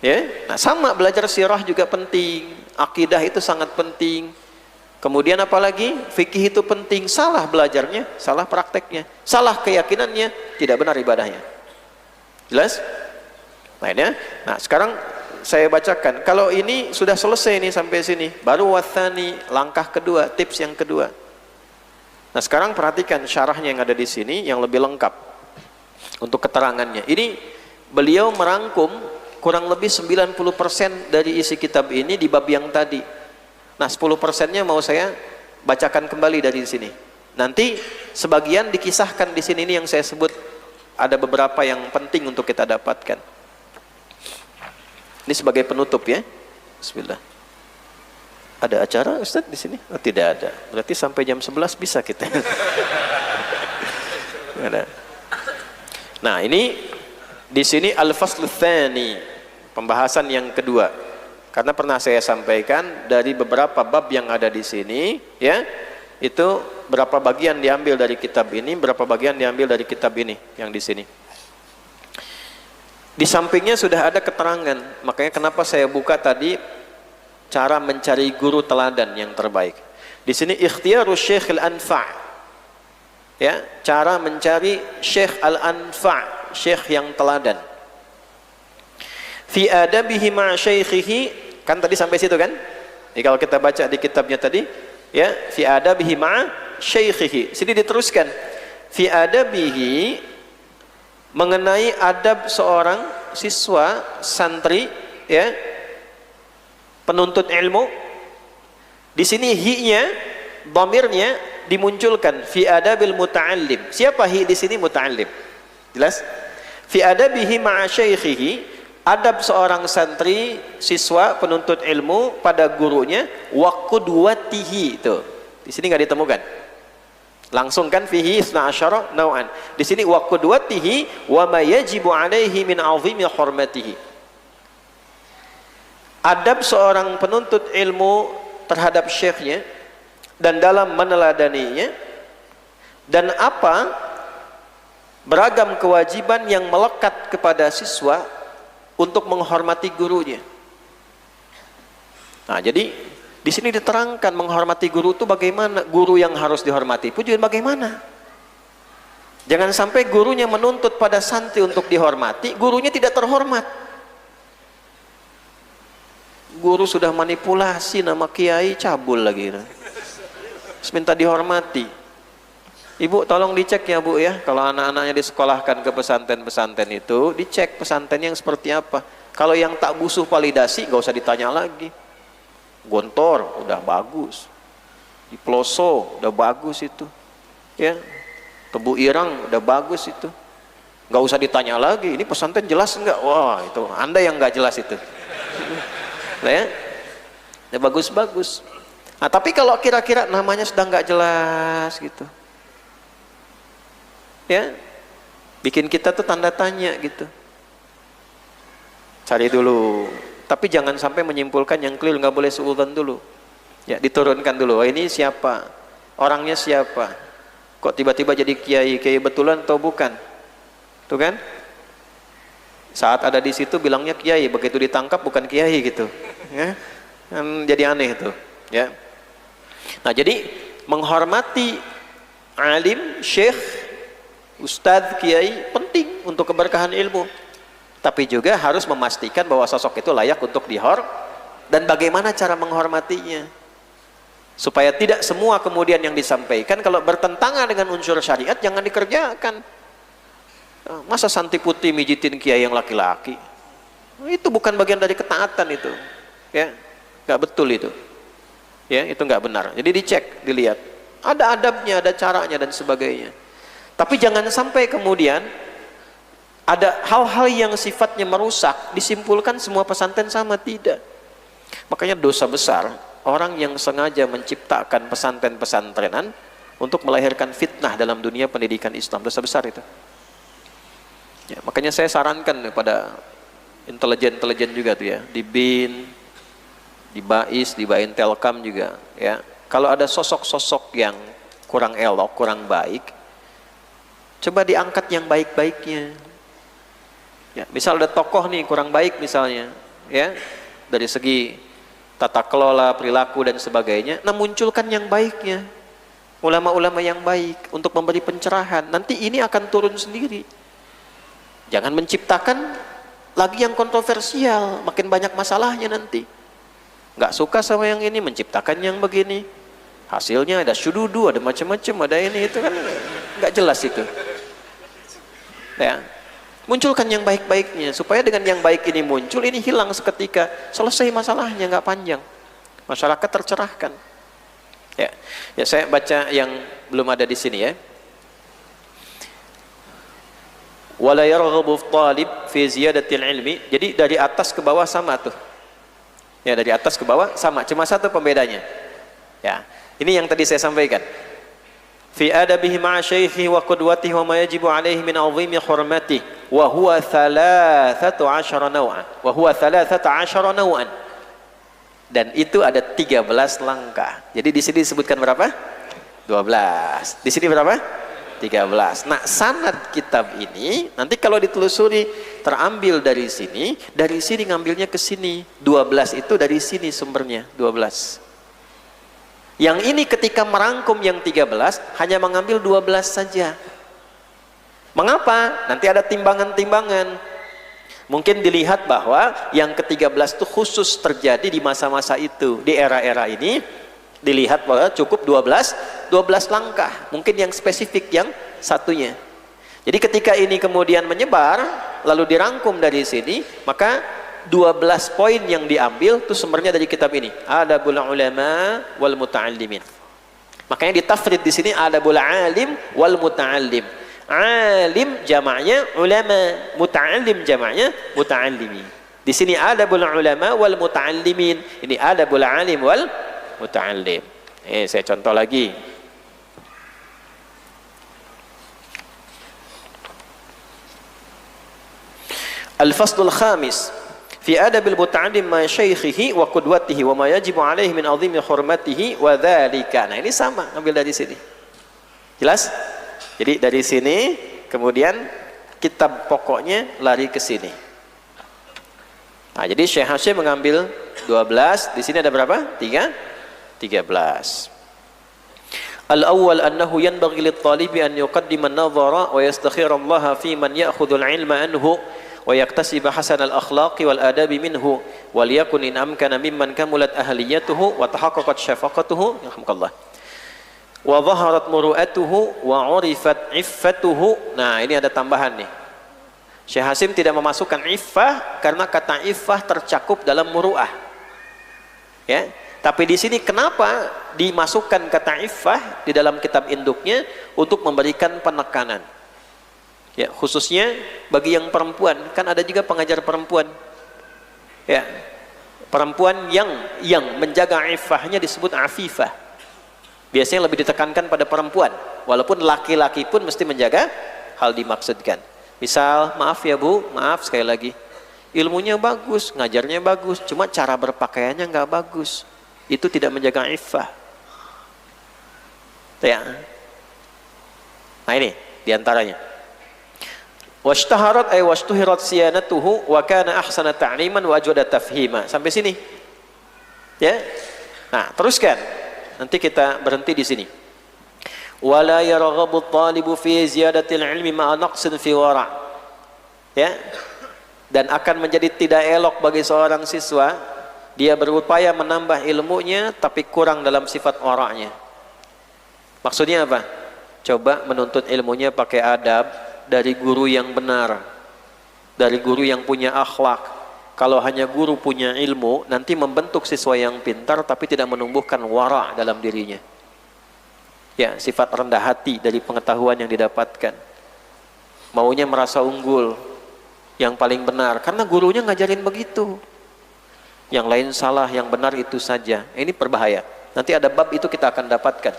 Ya, nah sama, belajar sirah juga penting, akidah itu sangat penting. Kemudian apalagi fikih itu penting. Salah belajarnya, salah prakteknya, salah keyakinannya, tidak benar ibadahnya. Jelas? Nah, sekarang saya bacakan. Kalau ini sudah selesai nih sampai sini, baru wathani, langkah kedua, tips yang kedua. Nah, sekarang perhatikan syarahnya yang ada di sini yang lebih lengkap untuk keterangannya. Ini beliau merangkum kurang lebih 90% dari isi kitab ini di bab yang tadi. Nah, 10%-nya mau saya bacakan kembali dari sini. Nanti sebagian dikisahkan di sini, ini yang saya sebut ada beberapa yang penting untuk kita dapatkan. Ini sebagai penutup ya. Bismillah. Ada acara Ustaz di sini? Oh, tidak ada. Berarti sampai jam 11 bisa kita. Ada. Nah, ini di sini al-faslu tsani, pembahasan yang kedua. Karena pernah saya sampaikan dari beberapa bab yang ada di sini, ya, itu berapa bagian diambil dari kitab ini, berapa bagian diambil dari kitab ini yang di sini. Di sampingnya sudah ada keterangan, makanya kenapa saya buka tadi cara mencari guru teladan yang terbaik. Di sini ikhtiyarus Syekh al-Anfa', ya, cara mencari Syekh al-Anfa', Syekh yang teladan. Fi adabihi ma'a syaikhihi, kan tadi sampai situ kan? Jadi kalau kita baca di kitabnya tadi, ya, fi adabihi ma'a syaikhihi. Sini diteruskan, fi adabihi, mengenai adab seorang siswa, santri, ya, penuntut ilmu. Di sini hi-nya, dhamirnya dimunculkan, fi adabil muta'allim. Siapa hi di sini? Muta'allim. Jelas? Fi adabihi ma'a syaikhihi, adab seorang santri, siswa, penuntut ilmu pada gurunya, wa qudwatihi. Itu di sini nggak ditemukan langsung kan, fihi isna asyara nau'an. Di sini wa qudwatihi wa ma yajibu alaihi min azimi hurmatihi, adab seorang penuntut ilmu terhadap syekhnya dan dalam meneladaninya, dan apa beragam kewajiban yang melekat kepada siswa untuk menghormati gurunya. Nah, jadi di sini diterangkan menghormati guru itu bagaimana, guru yang harus dihormati pun juga bagaimana. Jangan sampai gurunya menuntut pada santri untuk dihormati, gurunya tidak terhormat. Guru sudah manipulasi nama kiai, cabul lagi. Terus minta dihormati. Ibu tolong dicek ya Bu ya, kalau anak-anaknya disekolahkan ke pesantren-pesantren itu, dicek pesantren yang seperti apa. Kalau yang tak busuh validasi, gak usah ditanya lagi. Gontor udah bagus, di Ploso udah bagus itu, ya, Tebu Irang udah bagus itu, gak usah ditanya lagi. Ini pesantren jelas enggak? Wah, itu Anda yang gak jelas itu. Nah, ya bagus-bagus. Nah, tapi kalau kira-kira namanya sudah nggak jelas gitu, ya, bikin kita tuh tanda tanya gitu. Cari dulu, tapi jangan sampai menyimpulkan yang keliru, nggak boleh suudzon dulu. Ya, diturunkan dulu. Oh, ini siapa? Orangnya siapa? Kok tiba-tiba jadi kiai? Kiai betulan atau bukan? Tuh kan? Saat ada di situ bilangnya kiai, begitu ditangkap bukan kiai gitu. Ya. Kan jadi aneh tuh, ya. Nah, jadi menghormati alim, syekh, ustadz, kiai penting untuk keberkahan ilmu. Tapi juga harus memastikan bahwa sosok itu layak untuk dan bagaimana cara menghormatinya. Supaya tidak semua kemudian yang disampaikan kalau bertentangan dengan unsur syariat jangan dikerjakan. Masa Santi Putih mijitin kiai yang laki-laki? Itu bukan bagian dari ketaatan itu. Ya, nggak betul itu. Ya, itu nggak benar. Jadi dicek, dilihat. Ada adabnya, ada caranya dan sebagainya. Tapi jangan sampai kemudian ada hal-hal yang sifatnya merusak disimpulkan semua pesantren sama, tidak. Makanya dosa besar orang yang sengaja menciptakan pesantren-pesantrenan untuk melahirkan fitnah dalam dunia pendidikan Islam. Dosa besar itu. Ya, makanya saya sarankan kepada intelijen juga tuh ya, di BIN, di BAIS, di BAIN Telkom juga ya. Kalau ada sosok-sosok yang kurang elok, kurang baik, coba diangkat yang baik-baiknya. Ya, misal ada tokoh nih kurang baik misalnya, ya, dari segi tata kelola, perilaku dan sebagainya, nah munculkan yang baiknya. Ulama-ulama yang baik untuk memberi pencerahan. Nanti ini akan turun sendiri. Jangan menciptakan lagi yang kontroversial, makin banyak masalahnya nanti. Nggak suka sama yang ini, menciptakan yang begini. Hasilnya ada syududu, ada macam-macam, ada ini, itu kan nggak jelas itu. Ya, munculkan yang baik-baiknya, supaya dengan yang baik ini muncul, ini hilang seketika, selesai masalahnya, nggak panjang. Masyarakat tercerahkan. Ya, saya baca yang belum ada di sini ya. Wala yarghabu talib fi ziyadatil ilmi. Jadi dari atas ke bawah sama tuh. Ya, dari atas ke bawah sama, cuma satu pembedanya. Ya, ini yang tadi saya sampaikan. Fi adabihi ma'a syaikhi wa qudwatihi wa ma yajibu alaihi min 'azimi hurmatihi wa huwa 13 naw'an. Wa huwa 13 naw'an. Dan itu ada 13 langkah. Jadi di sini disebutkan berapa? 12. Di sini berapa? 13. Nah, sanad kitab ini nanti kalau ditelusuri terambil dari sini ngambilnya ke sini. 12 itu dari sini sumbernya, 12. Yang ini ketika merangkum yang 13 hanya mengambil 12 saja. Mengapa? Nanti ada timbangan-timbangan. Mungkin dilihat bahwa yang ke-13 itu khusus terjadi di masa-masa itu, di era-era ini. Dilihat bahwa cukup 12 langkah, mungkin yang spesifik yang satunya. Jadi ketika ini kemudian menyebar lalu dirangkum dari sini, maka 12 poin yang diambil itu sumbernya dari kitab ini, Adabul Ulama wal Muta'allimin. Makanya ditafrid di sini Adabul Alim wal Muta'allim. Alim jamaknya ulama, muta'allim jamaknya muta'allimi. Di sini Adabul Ulama wal Muta'allimin, ini Adabul Alim wal Muta'allim. Saya contoh lagi. Al-Faslul Khamis fi adabil muta'allim ma syaikhihi wa qudwatihi wa ma yajibu alaihi min 'azimi hurmatihi wa dzalika. Nah, ini sama, ambil dari sini. Jelas? Jadi dari sini kemudian kitab pokoknya lari ke sini. Nah, jadi Syekh Hasyim mengambil 12, di sini ada berapa? 13. Al-awwal annahu yanbaghi lit-talibi an yuqaddima an-nadhara wa yastakhira Allah fi man ya'khudhu al-'ilma anhu wa yaktasib hasan al-akhlaqi wal adabi minhu wal yakun in amkana mimman kamulat ahliyatuhu wa tahaqqaqat syafaqatuhu yarhamukallah wa dhaharat muru'atuhu wa 'urifat 'iffatuhu. Nah, ini ada tambahan nih. Syekh Hasyim tidak memasukkan iffah karena kata iffah tercakup dalam muru'ah. Ya. Tapi di sini kenapa dimasukkan kata iffah di dalam kitab induknya untuk memberikan penekanan? Ya, khususnya bagi yang perempuan, kan ada juga pengajar perempuan. Ya. Perempuan yang menjaga iffahnya disebut afifah. Biasanya lebih ditekankan pada perempuan, walaupun laki-laki pun mesti menjaga hal dimaksudkan. Misal, maaf ya Bu, maaf sekali lagi. Ilmunya bagus, ngajarnya bagus, cuma cara berpakaiannya nggak bagus. itu tidak menjaga iffah. Ya. Nah ini diantaranya. Washtaharat ay washtuhirat siyanatuhu wa kana ahsana ta'liman wa ajwada tafhima. Sampai sini. Ya. Nah, teruskan. Nanti kita berhenti di sini. Wala yarghabu at-talibu fi ziyadatil ilmi ma'a naqsin fi wara'. Ya. Dan akan menjadi tidak elok bagi seorang siswa dia berupaya menambah ilmunya tapi kurang dalam sifat wara'nya. Maksudnya apa? Coba menuntut ilmunya pakai adab dari guru yang benar, dari guru yang punya akhlak. Kalau hanya guru punya ilmu, nanti membentuk siswa yang pintar tapi tidak menumbuhkan wara' dalam dirinya. Ya, sifat rendah hati dari pengetahuan yang didapatkan. Maunya merasa unggul, yang paling benar, karena gurunya ngajarin begitu. Yang lain salah, yang benar itu saja. Ini berbahaya. Nanti ada bab itu kita akan dapatkan.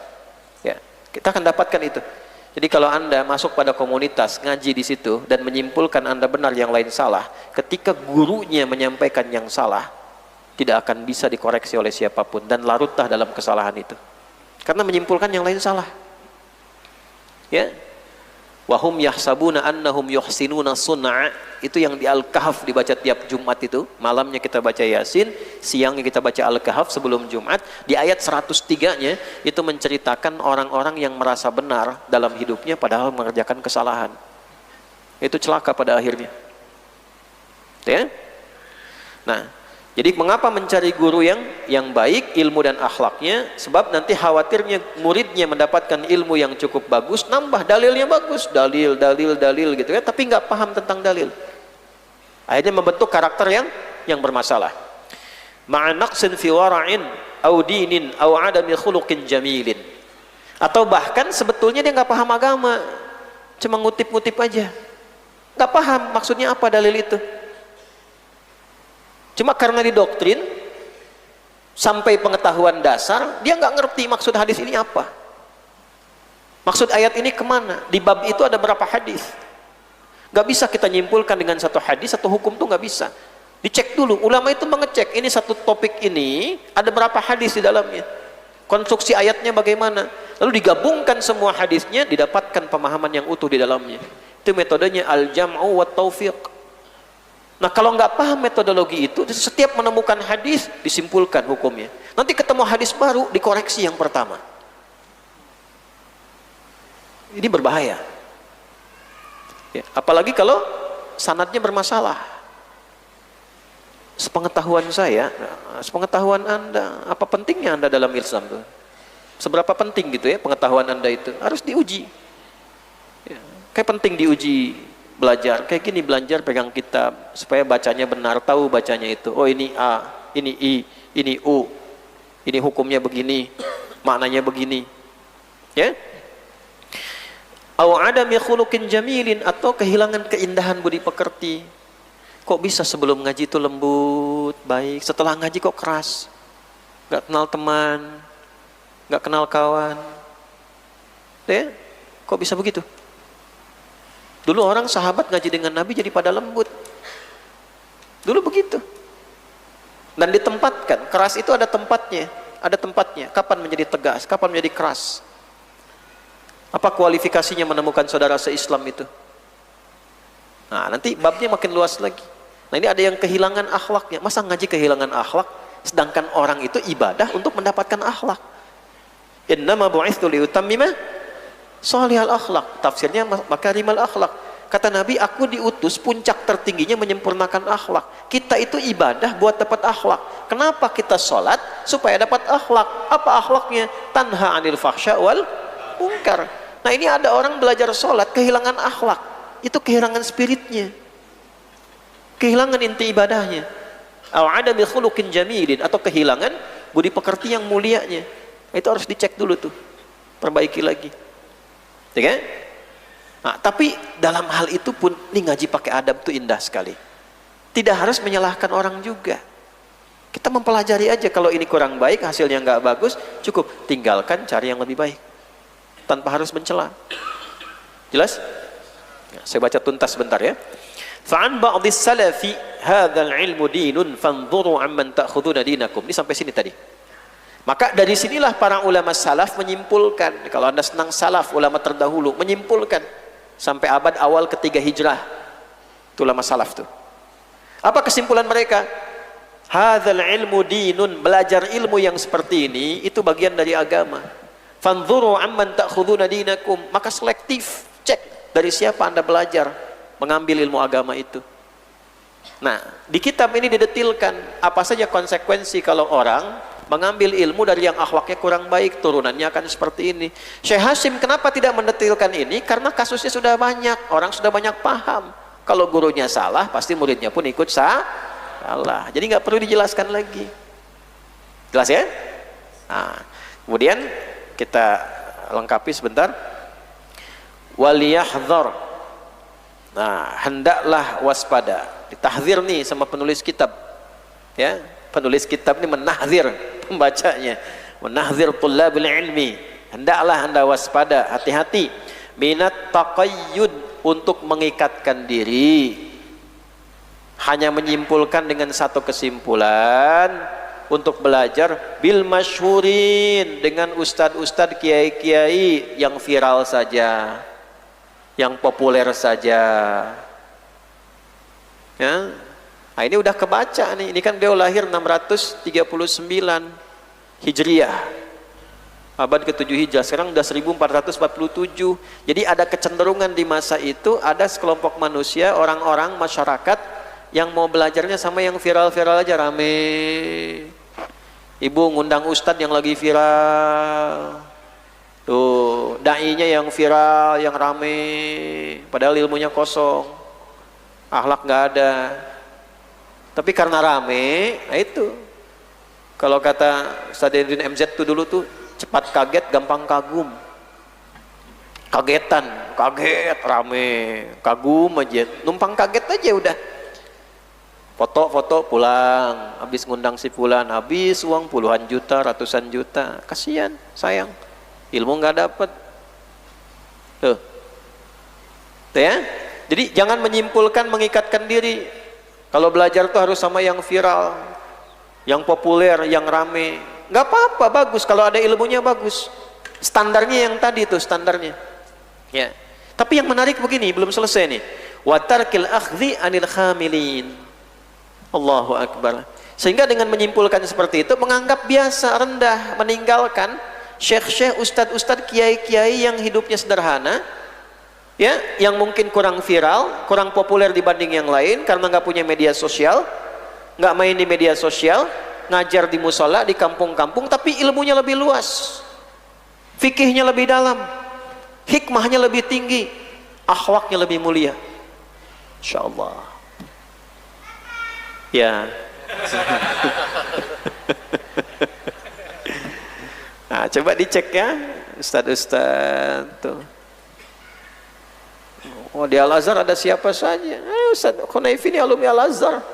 Ya, kita akan dapatkan itu. Jadi kalau Anda masuk pada komunitas ngaji di situ dan menyimpulkan Anda benar, yang lain salah, ketika gurunya menyampaikan yang salah, tidak akan bisa dikoreksi oleh siapapun dan larutlah dalam kesalahan itu. Karena menyimpulkan yang lain salah. Ya. Wahum yahsabuna annahum yuhsinuna sun'a, itu yang di Al-Kahf dibaca tiap Jumat itu. Malamnya kita baca Yasin, siangnya kita baca Al-Kahf sebelum Jumat. Di ayat 103-nya itu menceritakan orang-orang yang merasa benar dalam hidupnya padahal mengerjakan kesalahan. Itu celaka pada akhirnya. Ya? Nah, jadi mengapa mencari guru yang baik ilmu dan akhlaknya? Sebab nanti khawatirnya muridnya mendapatkan ilmu yang cukup bagus, nambah dalilnya bagus, dalil gitu ya, tapi nggak paham tentang dalil. Akhirnya membentuk karakter yang bermasalah. Ma'anaqsin fi wara'in au dinin au adami khuluqin jamilin. Atau bahkan sebetulnya dia nggak paham agama, cuma ngutip-ngutip aja, nggak paham maksudnya apa dalil itu. Cuma karena didoktrin sampai pengetahuan dasar, dia nggak ngerti maksud hadis ini apa, maksud ayat ini kemana, di bab itu ada berapa hadis. Nggak bisa kita nyimpulkan dengan satu hadis satu hukum tuh nggak bisa. Dicek dulu, ulama itu mengecek ini satu topik ini ada berapa hadis di dalamnya, konstruksi ayatnya bagaimana, lalu digabungkan semua hadisnya, didapatkan pemahaman yang utuh di dalamnya. Itu metodenya al-jam'u wa taufiq. Nah, kalau nggak paham metodologi itu, setiap menemukan hadis disimpulkan hukumnya. Nanti ketemu hadis baru dikoreksi yang pertama. Ini berbahaya. Ya, apalagi kalau sanadnya bermasalah. Sepengetahuan saya, sepengetahuan Anda, apa pentingnya Anda dalam Islam tuh? Seberapa penting gitu ya pengetahuan Anda itu? Harus diuji. Ya, kayak penting diuji. Belajar kayak gini, belajar pegang kitab supaya bacanya benar, tahu bacanya itu. Oh ini A, ini I, ini U, ini hukumnya begini, maknanya begini. Ya. Au adami khuluqin jamilin, atau kehilangan keindahan budi pekerti. Kok bisa sebelum ngaji itu lembut, baik, setelah ngaji kok keras, nggak kenal teman, nggak kenal kawan. Ya, kok bisa begitu? Dulu orang sahabat ngaji dengan Nabi jadi pada lembut. Dulu begitu. Dan ditempatkan, keras itu ada tempatnya, ada tempatnya. Kapan menjadi tegas, kapan menjadi keras. Apa kualifikasinya menemukan saudara se-Islam itu? Nah, nanti babnya makin luas lagi. Nah, ini ada yang kehilangan akhlaknya. Masa ngaji kehilangan akhlak? Sedangkan orang itu ibadah untuk mendapatkan akhlak. Innama bu'itsu liutammima sholihal akhlak, tafsirnya makarimal akhlak. Kata Nabi, aku diutus puncak tertingginya menyempurnakan akhlak. Kita itu ibadah buat dapat akhlak. Kenapa kita sholat? Supaya dapat akhlak. Apa akhlaknya? Tanha anil fahsya wal munkar. Nah, ini ada orang belajar sholat kehilangan akhlak, itu kehilangan spiritnya, kehilangan inti ibadahnya. Au adami khuluqin jamilin, atau kehilangan budi pekerti yang mulianya. Itu harus dicek dulu tuh, perbaiki lagi. Ya kan? Nah, tapi dalam hal itu pun nih ngaji pakai adab tuh indah sekali. Tidak harus menyalahkan orang juga. Kita mempelajari aja, kalau ini kurang baik, hasilnya nggak bagus, cukup tinggalkan, cari yang lebih baik, tanpa harus mencela. Jelas? Ya, saya baca tuntas sebentar ya. Fa'an ba'dis salafi hadzal ilmu dinun fanzuru amman ta'khuduna dinakum. Ini sampai sini tadi. Maka dari sinilah para ulama salaf menyimpulkan, kalau Anda senang salaf, ulama terdahulu menyimpulkan sampai abad awal ketiga hijrah, itu ulama salaf tuh. Apa kesimpulan mereka? Hadzal ilmu dinun, belajar ilmu yang seperti ini itu bagian dari agama. Fanzuru amman ta'khuduna dinakum, maka selektif, cek dari siapa Anda belajar mengambil ilmu agama itu. Nah, di kitab ini didetilkan apa saja konsekuensi kalau orang mengambil ilmu dari yang akhlaknya kurang baik, turunannya akan seperti ini. Syekh Hashim kenapa tidak mendetilkan ini? Karena kasusnya sudah banyak, orang sudah banyak paham. Kalau gurunya salah, pasti muridnya pun ikut salah. Jadi nggak perlu dijelaskan lagi. Jelas ya? Nah, kemudian kita lengkapi sebentar. Waliyahdhar. Nah, hendaklah waspada. Ditahdzir nih sama penulis kitab. Ya, penulis kitab ini menahdzir pembacanya, menahdzir tullabil ilmi. Hendaklah Anda waspada, hati-hati minat taqayyud, untuk mengikatkan diri hanya menyimpulkan dengan satu kesimpulan untuk belajar bil masyhurin, dengan ustadz-ustadz, kiai-kiai yang viral saja, yang populer saja ya. Nah, ini udah kebaca nih, ini kan beliau lahir 639 Hijriah, abad ke-7 Hijrah, sekarang udah 1447. Jadi ada kecenderungan di masa itu, ada sekelompok manusia, orang-orang, masyarakat yang mau belajarnya sama yang viral-viral aja, rame. Ibu ngundang ustadz yang lagi viral, tuh dai-nya yang viral, yang rame, padahal ilmunya kosong, akhlak nggak ada. Tapi karena rame, nah itu. Kalau kata Ustaz Dedin MZ tuh dulu tuh, cepat kaget, gampang kagum. Kagetan, kaget, rame, kagum aja, numpang kaget aja udah. Foto-foto pulang, habis ngundang si fulan, habis uang puluhan juta, ratusan juta. Kasihan, sayang, ilmu nggak dapet. Tuh ya. Jadi jangan menyimpulkan, mengikatkan diri. Kalau belajar tuh harus sama yang viral, yang populer, yang rame. Nggak apa-apa, bagus kalau ada ilmunya, bagus. Standarnya yang tadi tuh standarnya. Ya. Tapi yang menarik begini, belum selesai nih. Wa tarkil akhdhi anil khamilin. Allahu akbar. Sehingga dengan menyimpulkan seperti itu, menganggap biasa, rendah, meninggalkan syekh-syekh, ustadz-ustadz, kiai-kiai yang hidupnya sederhana, ya, yang mungkin kurang viral, kurang populer dibanding yang lain karena nggak punya media sosial, nggak main di media sosial, ngajar di musola, di kampung-kampung, tapi ilmunya lebih luas, fikihnya lebih dalam, hikmahnya lebih tinggi, akhlaknya lebih mulia. Insyaallah. Ya. Nah, coba dicek ya, ustadz-ustadz tuh. Oh, di Al-Azhar ada siapa saja? Ustaz Khunaifi ini alumni Al-Azhar.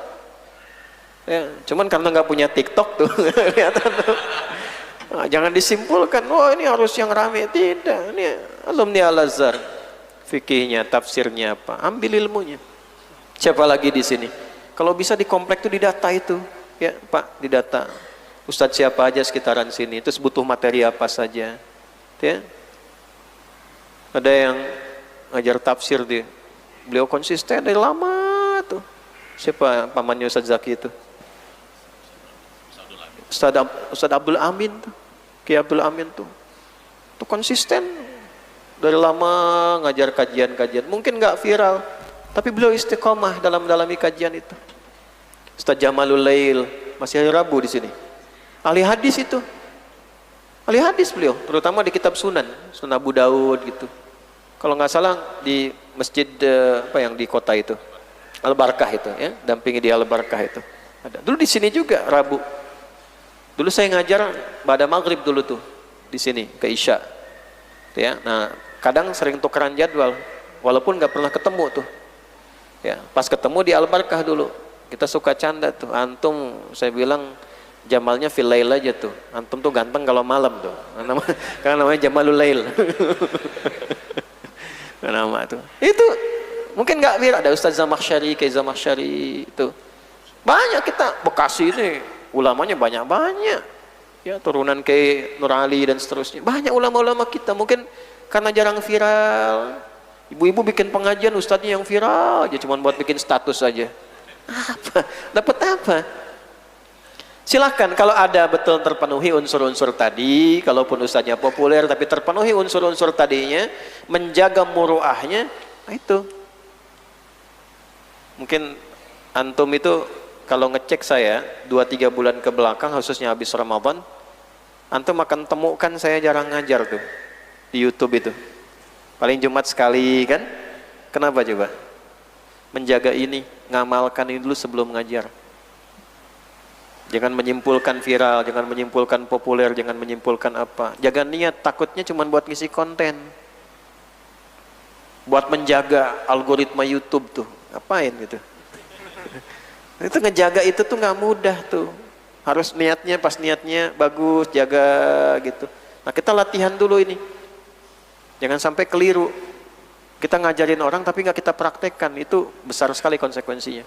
Ya, cuman karena nggak punya TikTok tuh, kelihatan tuh. Nah, jangan disimpulkan, oh ini harus yang rame. Tidak, ini alumni Al-Azhar. Fikihnya, tafsirnya apa? Ambil ilmunya. Siapa lagi di sini? Kalau bisa di komplek tuh didata itu, ya Pak, didata. Ustadz siapa aja sekitaran sini, terus butuh materi apa saja, ya. Ada yang ngajar tafsir dia, beliau konsisten dari lama tuh. Siapa pamannya Ustadz Zaki itu? Ustadz Abdul Amin tuh, Kiai Abdul Amin tuh konsisten dari lama ngajar kajian-kajian. Mungkin nggak viral, tapi beliau istiqomah dalam mendalami kajian itu. Ustadz Jamalul Lail masih hari Rabu di sini, ahli hadis itu, ahli hadis beliau, terutama di kitab Sunan Abu Daud gitu. Kalau nggak salah di masjid apa yang di kota itu, Al Barkah itu, ya, dampingi di Al Barkah itu. Ada. Dulu di sini juga Rabu. Dulu saya ngajar pada maghrib dulu tuh di sini ke Isya. Ya, nah kadang sering tukeran jadwal, walaupun nggak pernah ketemu tuh. Ya, pas ketemu di Al Barkah dulu, kita suka canda tuh. Antum, saya bilang Jamalnya fil lail aja tuh. Antum tuh ganteng kalau malam tuh. Karena namanya Jamalul Lail. Nama tuh. Itu mungkin nggak viral. Ada Ustaz Zamakhsyari, Kiai Zamakhsyari itu. Banyak kita Bekasi ini ulamanya banyak-banyak. ya turunan kayak Nur Ali dan seterusnya. Banyak ulama-ulama kita mungkin karena jarang viral. Ibu-ibu bikin pengajian, ustadznya yang viral aja, cuma buat bikin status aja. Apa? Dapat apa? Silahkan kalau ada betul terpenuhi unsur-unsur tadi, kalaupun ustadznya populer tapi terpenuhi unsur-unsur tadinya, menjaga muruahnya, nah itu. Mungkin antum itu kalau ngecek saya 2-3 bulan ke belakang, khususnya habis Ramadan, antum akan temukan saya jarang ngajar tuh di YouTube itu. Paling Jumat sekali kan? Kenapa coba? Menjaga ini, ngamalkan ini dulu sebelum ngajar. Jangan menyimpulkan viral, jangan menyimpulkan populer, jangan menyimpulkan apa. Jaga niat, takutnya cuma buat ngisi konten. Buat menjaga algoritma YouTube tuh. Ngapain gitu? Itu ngejaga itu tuh nggak mudah tuh. Harus niatnya, pas niatnya bagus, jaga gitu. Nah kita latihan dulu ini. Jangan sampai keliru. Kita ngajarin orang tapi nggak kita praktekkan. Itu besar sekali konsekuensinya.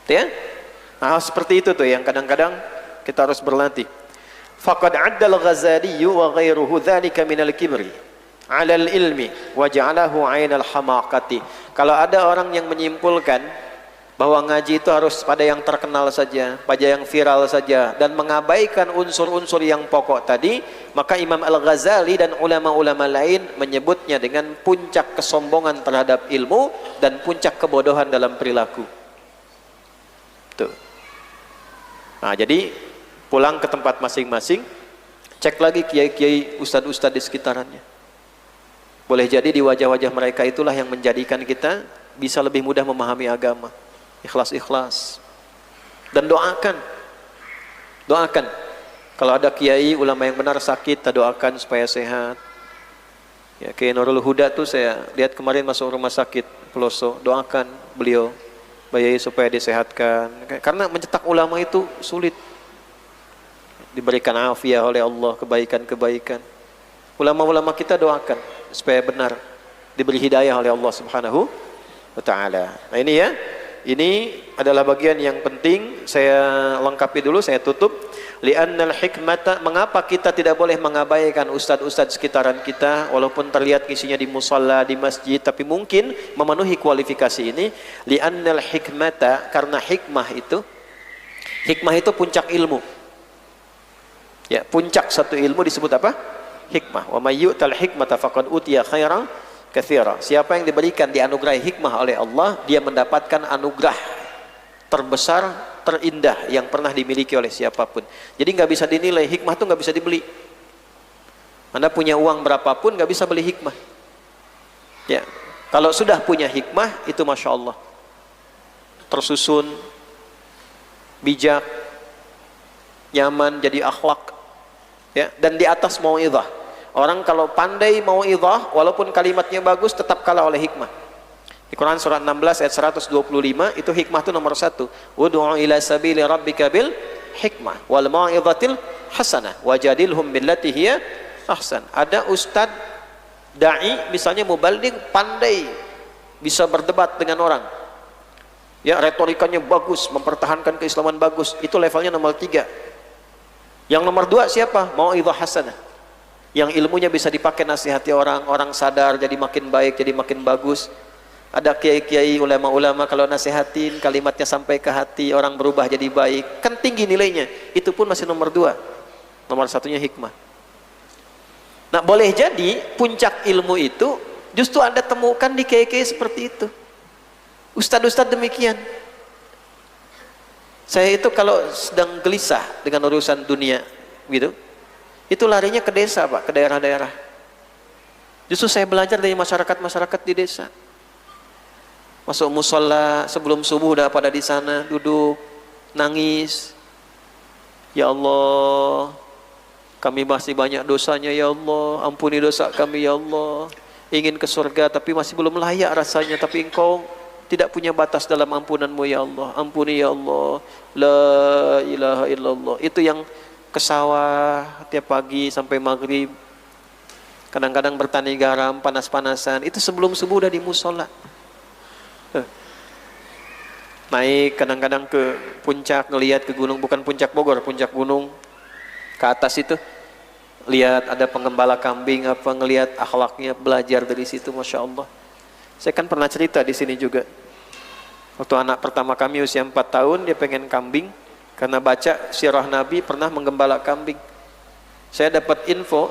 Ya? Nah, seperti itu tuh yang kadang-kadang kita harus berlatih. Faqad 'adda al-Ghazali wa ghairuhu dzalika min al-kibri 'ala al-ilmi wa ja'alahu 'aina al-hamaqati. Kalau ada orang yang menyimpulkan bahwa ngaji itu harus pada yang terkenal saja, pada yang viral saja, dan mengabaikan unsur-unsur yang pokok tadi, maka Imam Al-Ghazali dan ulama-ulama lain menyebutnya dengan puncak kesombongan terhadap ilmu dan puncak kebodohan dalam perilaku. Tuh. Nah, jadi pulang ke tempat masing-masing, cek lagi kiai-kiai, ustadz-ustadz di sekitarannya. Boleh jadi di wajah-wajah mereka itulah yang menjadikan kita bisa lebih mudah memahami agama. Ikhlas-ikhlas. Dan doakan. Doakan. Kalau ada kiai, ulama yang benar sakit, kita doakan supaya sehat. Ya, Kiai Nurul Huda tuh saya lihat kemarin masuk rumah sakit Peloso, doakan beliau Bayai supaya disehatkan. Karena mencetak ulama itu sulit. Diberikan afiah oleh Allah, kebaikan-kebaikan. Ulama-ulama kita doakan supaya benar, diberi hidayah oleh Allah Subhanahu wa taala. Nah ini ya, ini adalah bagian yang penting saya lengkapi dulu, saya tutup. Li'annal hikmata, mengapa kita tidak boleh mengabaikan ustadz-ustadz sekitaran kita walaupun terlihat isinya di musalla, di masjid, tapi mungkin memenuhi kualifikasi ini. Li'annal hikmata, karena hikmah itu puncak ilmu. Ya, puncak satu ilmu disebut apa? Hikmah. Wa may yu'tal hikmata faqad utiya khairan katsira. Siapa yang diberikan dianugerahi hikmah oleh Allah, dia mendapatkan anugerah terbesar, terindah yang pernah dimiliki oleh siapapun. Jadi nggak bisa dinilai, hikmah itu nggak bisa dibeli. Anda punya uang berapapun nggak bisa beli hikmah. Ya, kalau sudah punya hikmah itu masya Allah, tersusun, bijak, nyaman, jadi akhlak, ya, dan di atas mau'izah. Orang kalau pandai mau'izah, walaupun kalimatnya bagus, tetap kalah oleh hikmah. Di Quran surat 16 ayat 125 itu hikmah itu nomor 1. Ud'u ila sabili rabbika bil hikmah wal mau'izatil hasanah wajadilhum billati hiya ahsan. Ada ustad dai misalnya muballigh, pandai bisa berdebat dengan orang. Ya, retorikanya bagus, mempertahankan keislaman bagus. Itu levelnya nomor 3. Yang nomor 2 siapa? Mau'izah hasanah. Yang ilmunya bisa dipakai nasihati orang, orang sadar jadi makin baik, jadi makin bagus. Ada kiai-kiai, ulama-ulama kalau nasihatin kalimatnya sampai ke hati, orang berubah jadi baik, kan tinggi nilainya. Itu pun masih nomor 2. Nomor 1-nya hikmah. Nah, boleh jadi puncak ilmu itu justru Anda temukan di kiai-kiai seperti itu. Ustadz-ustadz demikian. Saya itu kalau sedang gelisah dengan urusan dunia gitu, itu larinya ke desa Pak, ke daerah-daerah. Justru saya belajar dari masyarakat-masyarakat di desa. Masuk musola sebelum subuh udah pada di sana duduk nangis. Ya Allah, kami masih banyak dosanya ya Allah, ampuni dosa kami ya Allah. Ingin ke surga tapi masih belum layak rasanya, tapi Engkau tidak punya batas dalam ampunanmu ya Allah. Ampuni ya Allah. La ilaha illallah. Itu yang ke sawah tiap pagi sampai maghrib. Kadang-kadang bertani garam panas-panasan. Itu sebelum subuh udah di musola. Naik kadang-kadang ke puncak, ngelihat ke gunung, bukan puncak Bogor, puncak gunung. ke atas itu, lihat ada pengembala kambing apa, ngelihat akhlaknya, belajar dari situ, masya Allah. Saya kan pernah cerita di sini juga. Waktu anak pertama kami usia 4 tahun, dia pengen kambing karena baca sirah Nabi pernah menggembala kambing. Saya dapat info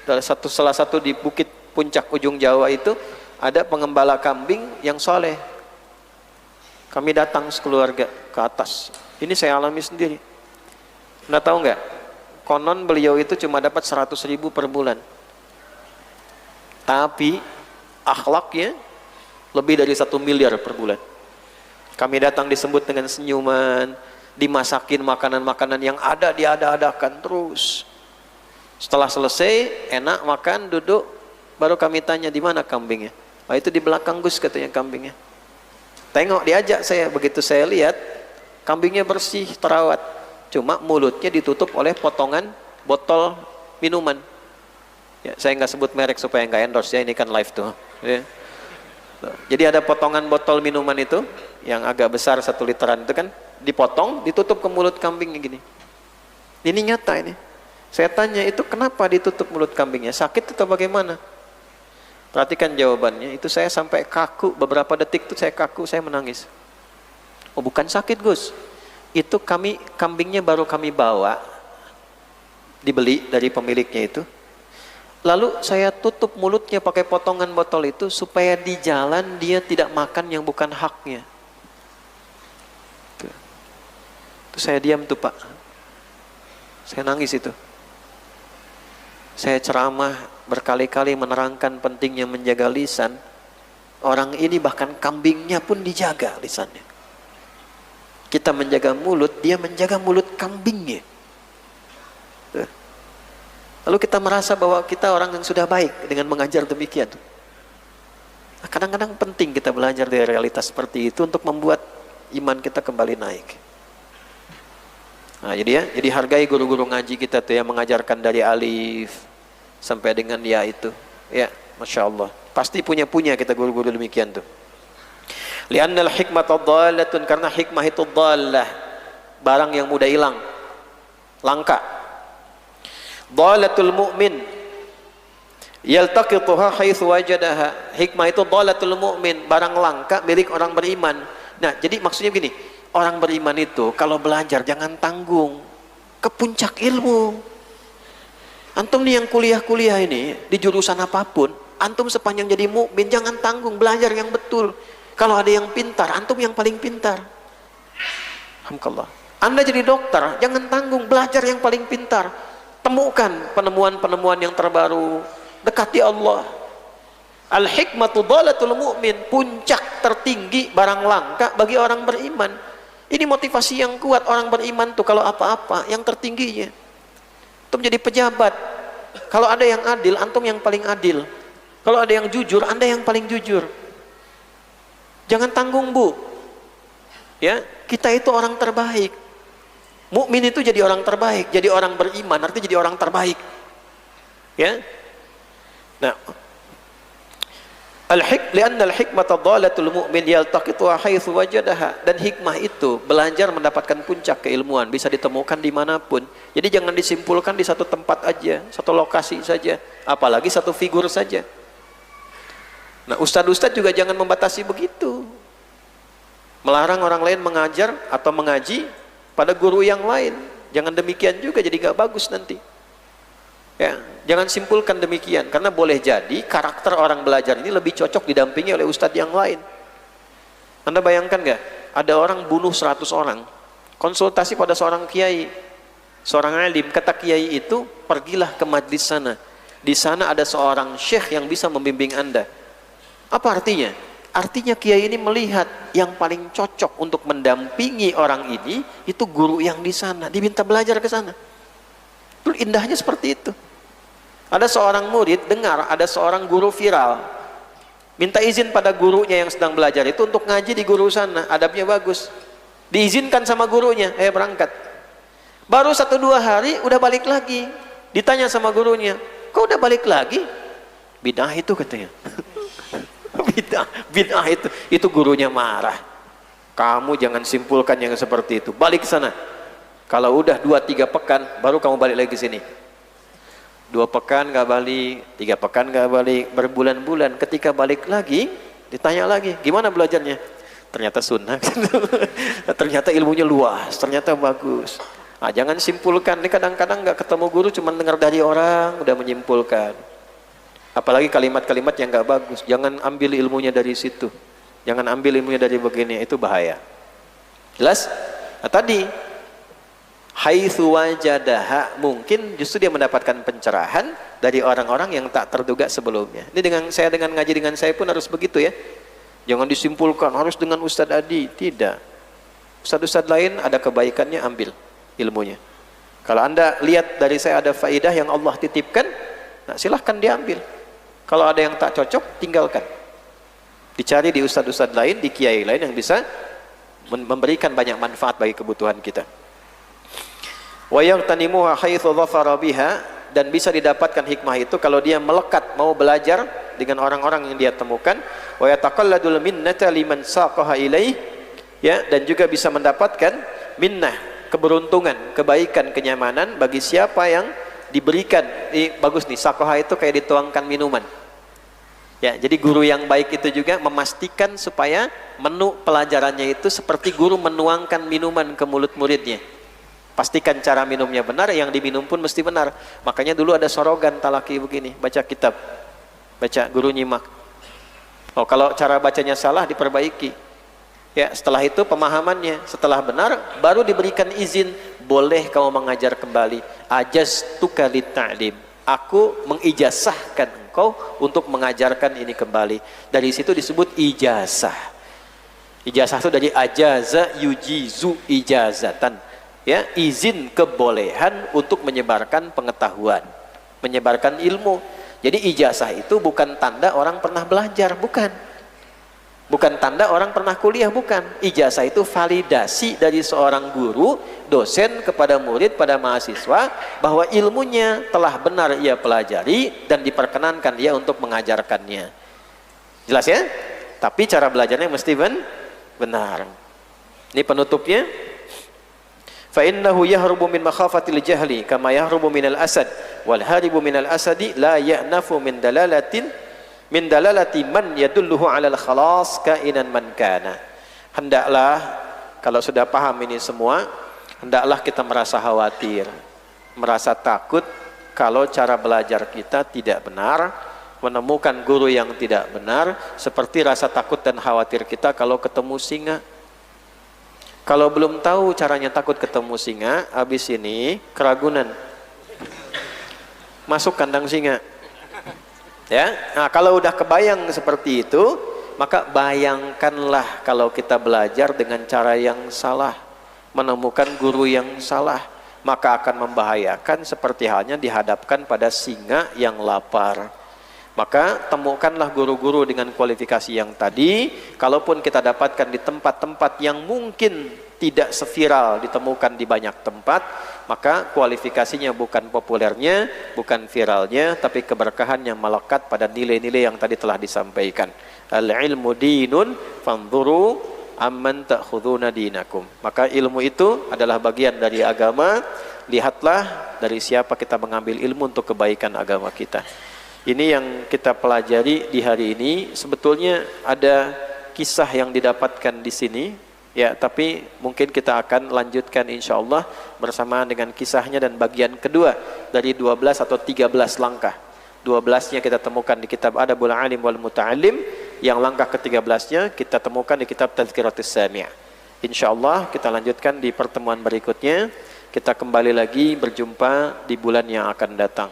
dari salah satu di bukit puncak ujung Jawa itu ada pengembala kambing yang soleh. Kami datang sekeluarga ke atas. Ini saya alami sendiri. Anda tahu nggak? Konon beliau itu cuma dapat 100.000 per bulan. Tapi akhlaknya lebih dari 1 miliar per bulan. Kami datang disebut dengan senyuman, dimasakin makanan-makanan yang ada, diada-adakan terus. Setelah selesai, enak makan, duduk, baru kami tanya di mana kambingnya. Itu di belakang Gus katanya kambingnya. Tengok, diajak saya, begitu saya lihat kambingnya bersih, terawat. Cuma mulutnya ditutup oleh potongan botol minuman. Ya, saya nggak sebut merek supaya nggak endorse ya, ini kan live tuh. Ya. Jadi ada potongan botol minuman itu yang agak besar 1 literan itu kan dipotong, ditutup ke mulut kambingnya gini. Ini nyata ini. Saya tanya itu kenapa ditutup mulut kambingnya? Sakit atau bagaimana? Perhatikan jawabannya. Itu saya sampai kaku, beberapa detik itu saya kaku, saya menangis. Oh bukan sakit Gus. Itu kambingnya baru kami bawa, dibeli dari pemiliknya itu. Lalu saya tutup mulutnya pakai potongan botol itu supaya di jalan dia tidak makan yang bukan haknya. Itu saya diam tuh Pak. Saya nangis itu. Saya ceramah berkali-kali menerangkan pentingnya menjaga lisan. Orang ini bahkan kambingnya pun dijaga lisannya. Kita menjaga mulut, dia menjaga mulut kambingnya. Lalu kita merasa bahwa kita orang yang sudah baik dengan mengajar demikian. Kadang-kadang penting kita belajar dari realitas seperti itu untuk membuat iman kita kembali naik. Nah, jadi hargai guru-guru ngaji kita tuh yang mengajarkan dari alif sampai dengan ya itu. Ya, masya Allah. Pasti punya kita guru-guru demikian tuh. Li'annal hikmata dhalatun, karena hikmah itu dhalah, barang yang mudah hilang, langka. Dhalatul mu'min yaltaqituha haitsu wajadaha. Hikmah itu dhalatul mu'min, barang langka milik orang beriman. Nah, jadi maksudnya begini, orang beriman itu kalau belajar jangan tanggung, ke puncak ilmu. Antum nih yang kuliah-kuliah ini di jurusan apapun, antum sepanjang jadi mukmin jangan tanggung, belajar yang betul. Kalau ada yang pintar, antum yang paling pintar. Alhamdulillah. Anda jadi dokter, jangan tanggung, belajar yang paling pintar. Temukan penemuan-penemuan yang terbaru, dekati Allah. Al-hikmatu dhalatul mu'min, puncak tertinggi barang langka bagi orang beriman. Ini motivasi yang kuat orang beriman tuh kalau apa-apa yang tertingginya. Antum jadi pejabat, kalau ada yang adil, antum yang paling adil. Kalau ada yang jujur, Anda yang paling jujur. Jangan tanggung Bu. Ya, kita itu orang terbaik. Mukmin itu jadi orang terbaik, jadi orang beriman artinya jadi orang terbaik. Ya. Nah, li'anna al-hikmata dhalatul mu'min yaltaqituha haitsu wajadaha, dan hikmah itu belajar mendapatkan puncak keilmuan bisa ditemukan dimanapun. Jadi jangan disimpulkan di satu tempat aja, satu lokasi saja, apalagi satu figur saja. Nah, ustadz-ustadz juga jangan membatasi begitu, melarang orang lain mengajar atau mengaji pada guru yang lain. Jangan demikian juga, jadi gak bagus nanti. Ya, jangan simpulkan demikian, karena boleh jadi karakter orang belajar ini lebih cocok didampingi oleh ustadz yang lain. Anda bayangkan gak, ada orang bunuh 100 orang, konsultasi pada seorang kiai, seorang alim, kata kiai itu, pergilah ke majlis sana. Di sana ada seorang syekh yang bisa membimbing Anda. Apa artinya? Artinya kiai ini melihat yang paling cocok untuk mendampingi orang ini itu guru yang di sana, diminta belajar ke sana. Itu indahnya seperti itu. Ada seorang murid dengar ada seorang guru viral, minta izin pada gurunya yang sedang belajar itu untuk ngaji di guru sana, adabnya bagus. Diizinkan sama gurunya, berangkat. Baru 1-2 hari udah balik lagi. Ditanya sama gurunya, kok udah balik lagi? Bid'ah itu katanya. Bid'ah itu gurunya marah. Kamu jangan simpulkan yang seperti itu, balik ke sana. Kalau udah 2-3 pekan, baru kamu balik lagi ke sini. 2 pekan nggak balik, 3 pekan nggak balik, berbulan-bulan. Ketika balik lagi, ditanya lagi, gimana belajarnya? Ternyata sunnah. Ternyata ilmunya luas, ternyata bagus. Nah, jangan simpulkan. Ini kadang-kadang nggak ketemu guru, cuma dengar dari orang, udah menyimpulkan. Apalagi kalimat-kalimat yang nggak bagus. Jangan ambil ilmunya dari situ. Jangan ambil ilmunya dari begini, itu bahaya. Jelas? Nah, tadi haitsu wajadaha, mungkin justru dia mendapatkan pencerahan dari orang-orang yang tak terduga sebelumnya. Ini dengan ngaji dengan saya pun harus begitu ya. Jangan disimpulkan harus dengan Ustadz Adi, tidak. Ustadz-ustadz lain ada kebaikannya, ambil ilmunya. Kalau Anda lihat dari saya ada faidah yang Allah titipkan, nah silahkan diambil. Kalau ada yang tak cocok, tinggalkan. Dicari di ustadz-ustadz lain, di kiai lain yang bisa memberikan banyak manfaat bagi kebutuhan kita. Wa yaghtanimuha haitsu dhafara biha, dan bisa didapatkan hikmah itu kalau dia melekat mau belajar dengan orang-orang yang dia temukan. Wa yataqalladul minnata liman saqaha ilaih, ya, dan juga bisa mendapatkan minnah, keberuntungan, kebaikan, kenyamanan bagi siapa yang diberikan. Bagus nih, saqaha itu kayak dituangkan minuman. Ya, jadi guru yang baik itu juga memastikan supaya menu pelajarannya itu seperti guru menuangkan minuman ke mulut muridnya. Pastikan cara minumnya benar, yang diminum pun mesti benar. Makanya dulu ada sorogan talaki begini, baca kitab, baca guru nyimak. Oh, kalau cara bacanya salah diperbaiki. Ya, setelah itu pemahamannya, setelah benar baru diberikan izin, boleh kamu mengajar kembali. Ajaztuka lit-ta'lim. Aku mengijazahkan engkau untuk mengajarkan ini kembali. Dari situ disebut ijazah. Ijazah itu dari ajaza yujizu ijazatan. Ya, izin kebolehan untuk menyebarkan pengetahuan, menyebarkan ilmu. Jadi ijazah itu bukan tanda orang pernah belajar, bukan. Bukan tanda orang pernah kuliah, bukan. Ijazah itu validasi dari seorang guru, dosen kepada murid, pada mahasiswa, bahwa ilmunya telah benar ia pelajari dan diperkenankan dia untuk mengajarkannya. Jelas ya? Tapi cara belajarnya mesti benar. Ini penutupnya. فَإِنَّهُ يَهْرُبُ مِنْ مَخَافَةِ الْجَهْلِ كَمَا يَهْرُبُ مِنَ الْأَسَدِ وَالْهَارِبُ مِنَ الْأَسَدِ لَا يَأْنَفُ مِنْ دَلَالَةِ مَنْ يَدُلُّهُ عَلَى الْخَلَاصِ كَائِنًا مَنْ كَانَ. Hendaklah, kalau sudah paham ini semua, hendaklah kita merasa khawatir, merasa takut kalau cara belajar kita tidak benar, menemukan guru yang tidak benar, seperti rasa takut dan khawatir kita kalau ketemu singa. Kalau belum tahu caranya takut ketemu singa, habis ini keragunan, masuk kandang singa. Ya, nah kalau udah kebayang seperti itu, maka bayangkanlah kalau kita belajar dengan cara yang salah, menemukan guru yang salah, maka akan membahayakan seperti halnya dihadapkan pada singa yang lapar. Maka temukanlah guru-guru dengan kualifikasi yang tadi. Kalaupun kita dapatkan di tempat-tempat yang mungkin tidak seviral ditemukan di banyak tempat, maka kualifikasinya bukan populernya, bukan viralnya, tapi keberkahan yang melekat pada nilai-nilai yang tadi telah disampaikan. Al-ilmu dinun fanzuru amman ta'khuduna dinakum. Maka ilmu itu adalah bagian dari agama. Lihatlah dari siapa kita mengambil ilmu untuk kebaikan agama kita. Ini yang kita pelajari di hari ini. Sebetulnya ada kisah yang didapatkan di sini, ya, tapi mungkin kita akan lanjutkan insya Allah bersamaan dengan kisahnya dan bagian kedua dari 12 atau 13 langkah. 12-nya kita temukan di kitab Adabul Alim wal Muta'allim, yang langkah ke-13-nya kita temukan di kitab Tazkiratus Sami'. Insya Allah kita lanjutkan di pertemuan berikutnya. Kita kembali lagi berjumpa di bulan yang akan datang.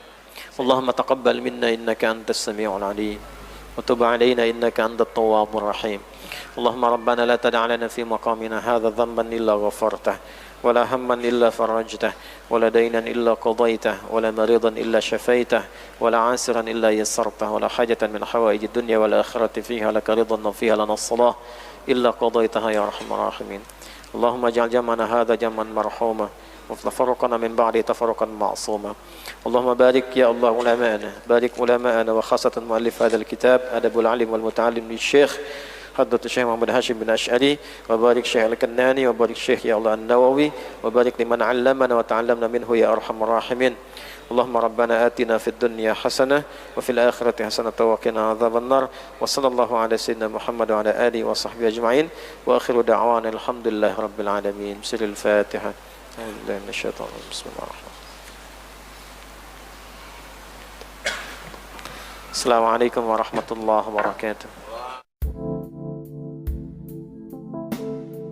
Allahumma taqabbal minna innaka antas sami'ul alim wa tub 'alaina innaka antat tawwabur rahim. Allahumma rabbana la tad'a lana fi maqamina hadha dhanban illa ghafartah wa la hamman illa farajtah wa la daynan illa qadaytah wa la maridan illa shafaitah wa la 'asiran illa yassartah wa la hajatan min hawaijid dunya wal akhirati fiha laka ridwan wa fiha lana salah illa qadaytaha ya arhamar rahimin. Allahumma ij'al jam'ana hadha jam'an marhuma وتفرقنا من بعد تفرقا معصوما. اللهم بارك يا الله علماءنا، بارك علماءنا وخاصة مؤلف هذا الكتاب أدب العلم والمتعلم للشيخ حضرة الشيخ محمد هاشم بن أشعري، وبارك الشيخ الكناني، وبارك الشيخ يا الله النووي، وبارك لمن علمنا وتعلمنا منه يا أرحم الراحمين. اللهم ربنا آتنا في الدنيا حسنة وفي الآخرة حسنة وقنا عذاب النار. وصلى الله على سيدنا محمد وعلى آله وصحبه أجمعين، وآخر دعوانا الحمد لله رب العالمين. بسر الفاتحة. أعوذ بالله من الشيطان الرجيم. بسم الله الرحمن الرحيم. السلام عليكم ورحمة الله وبركاته.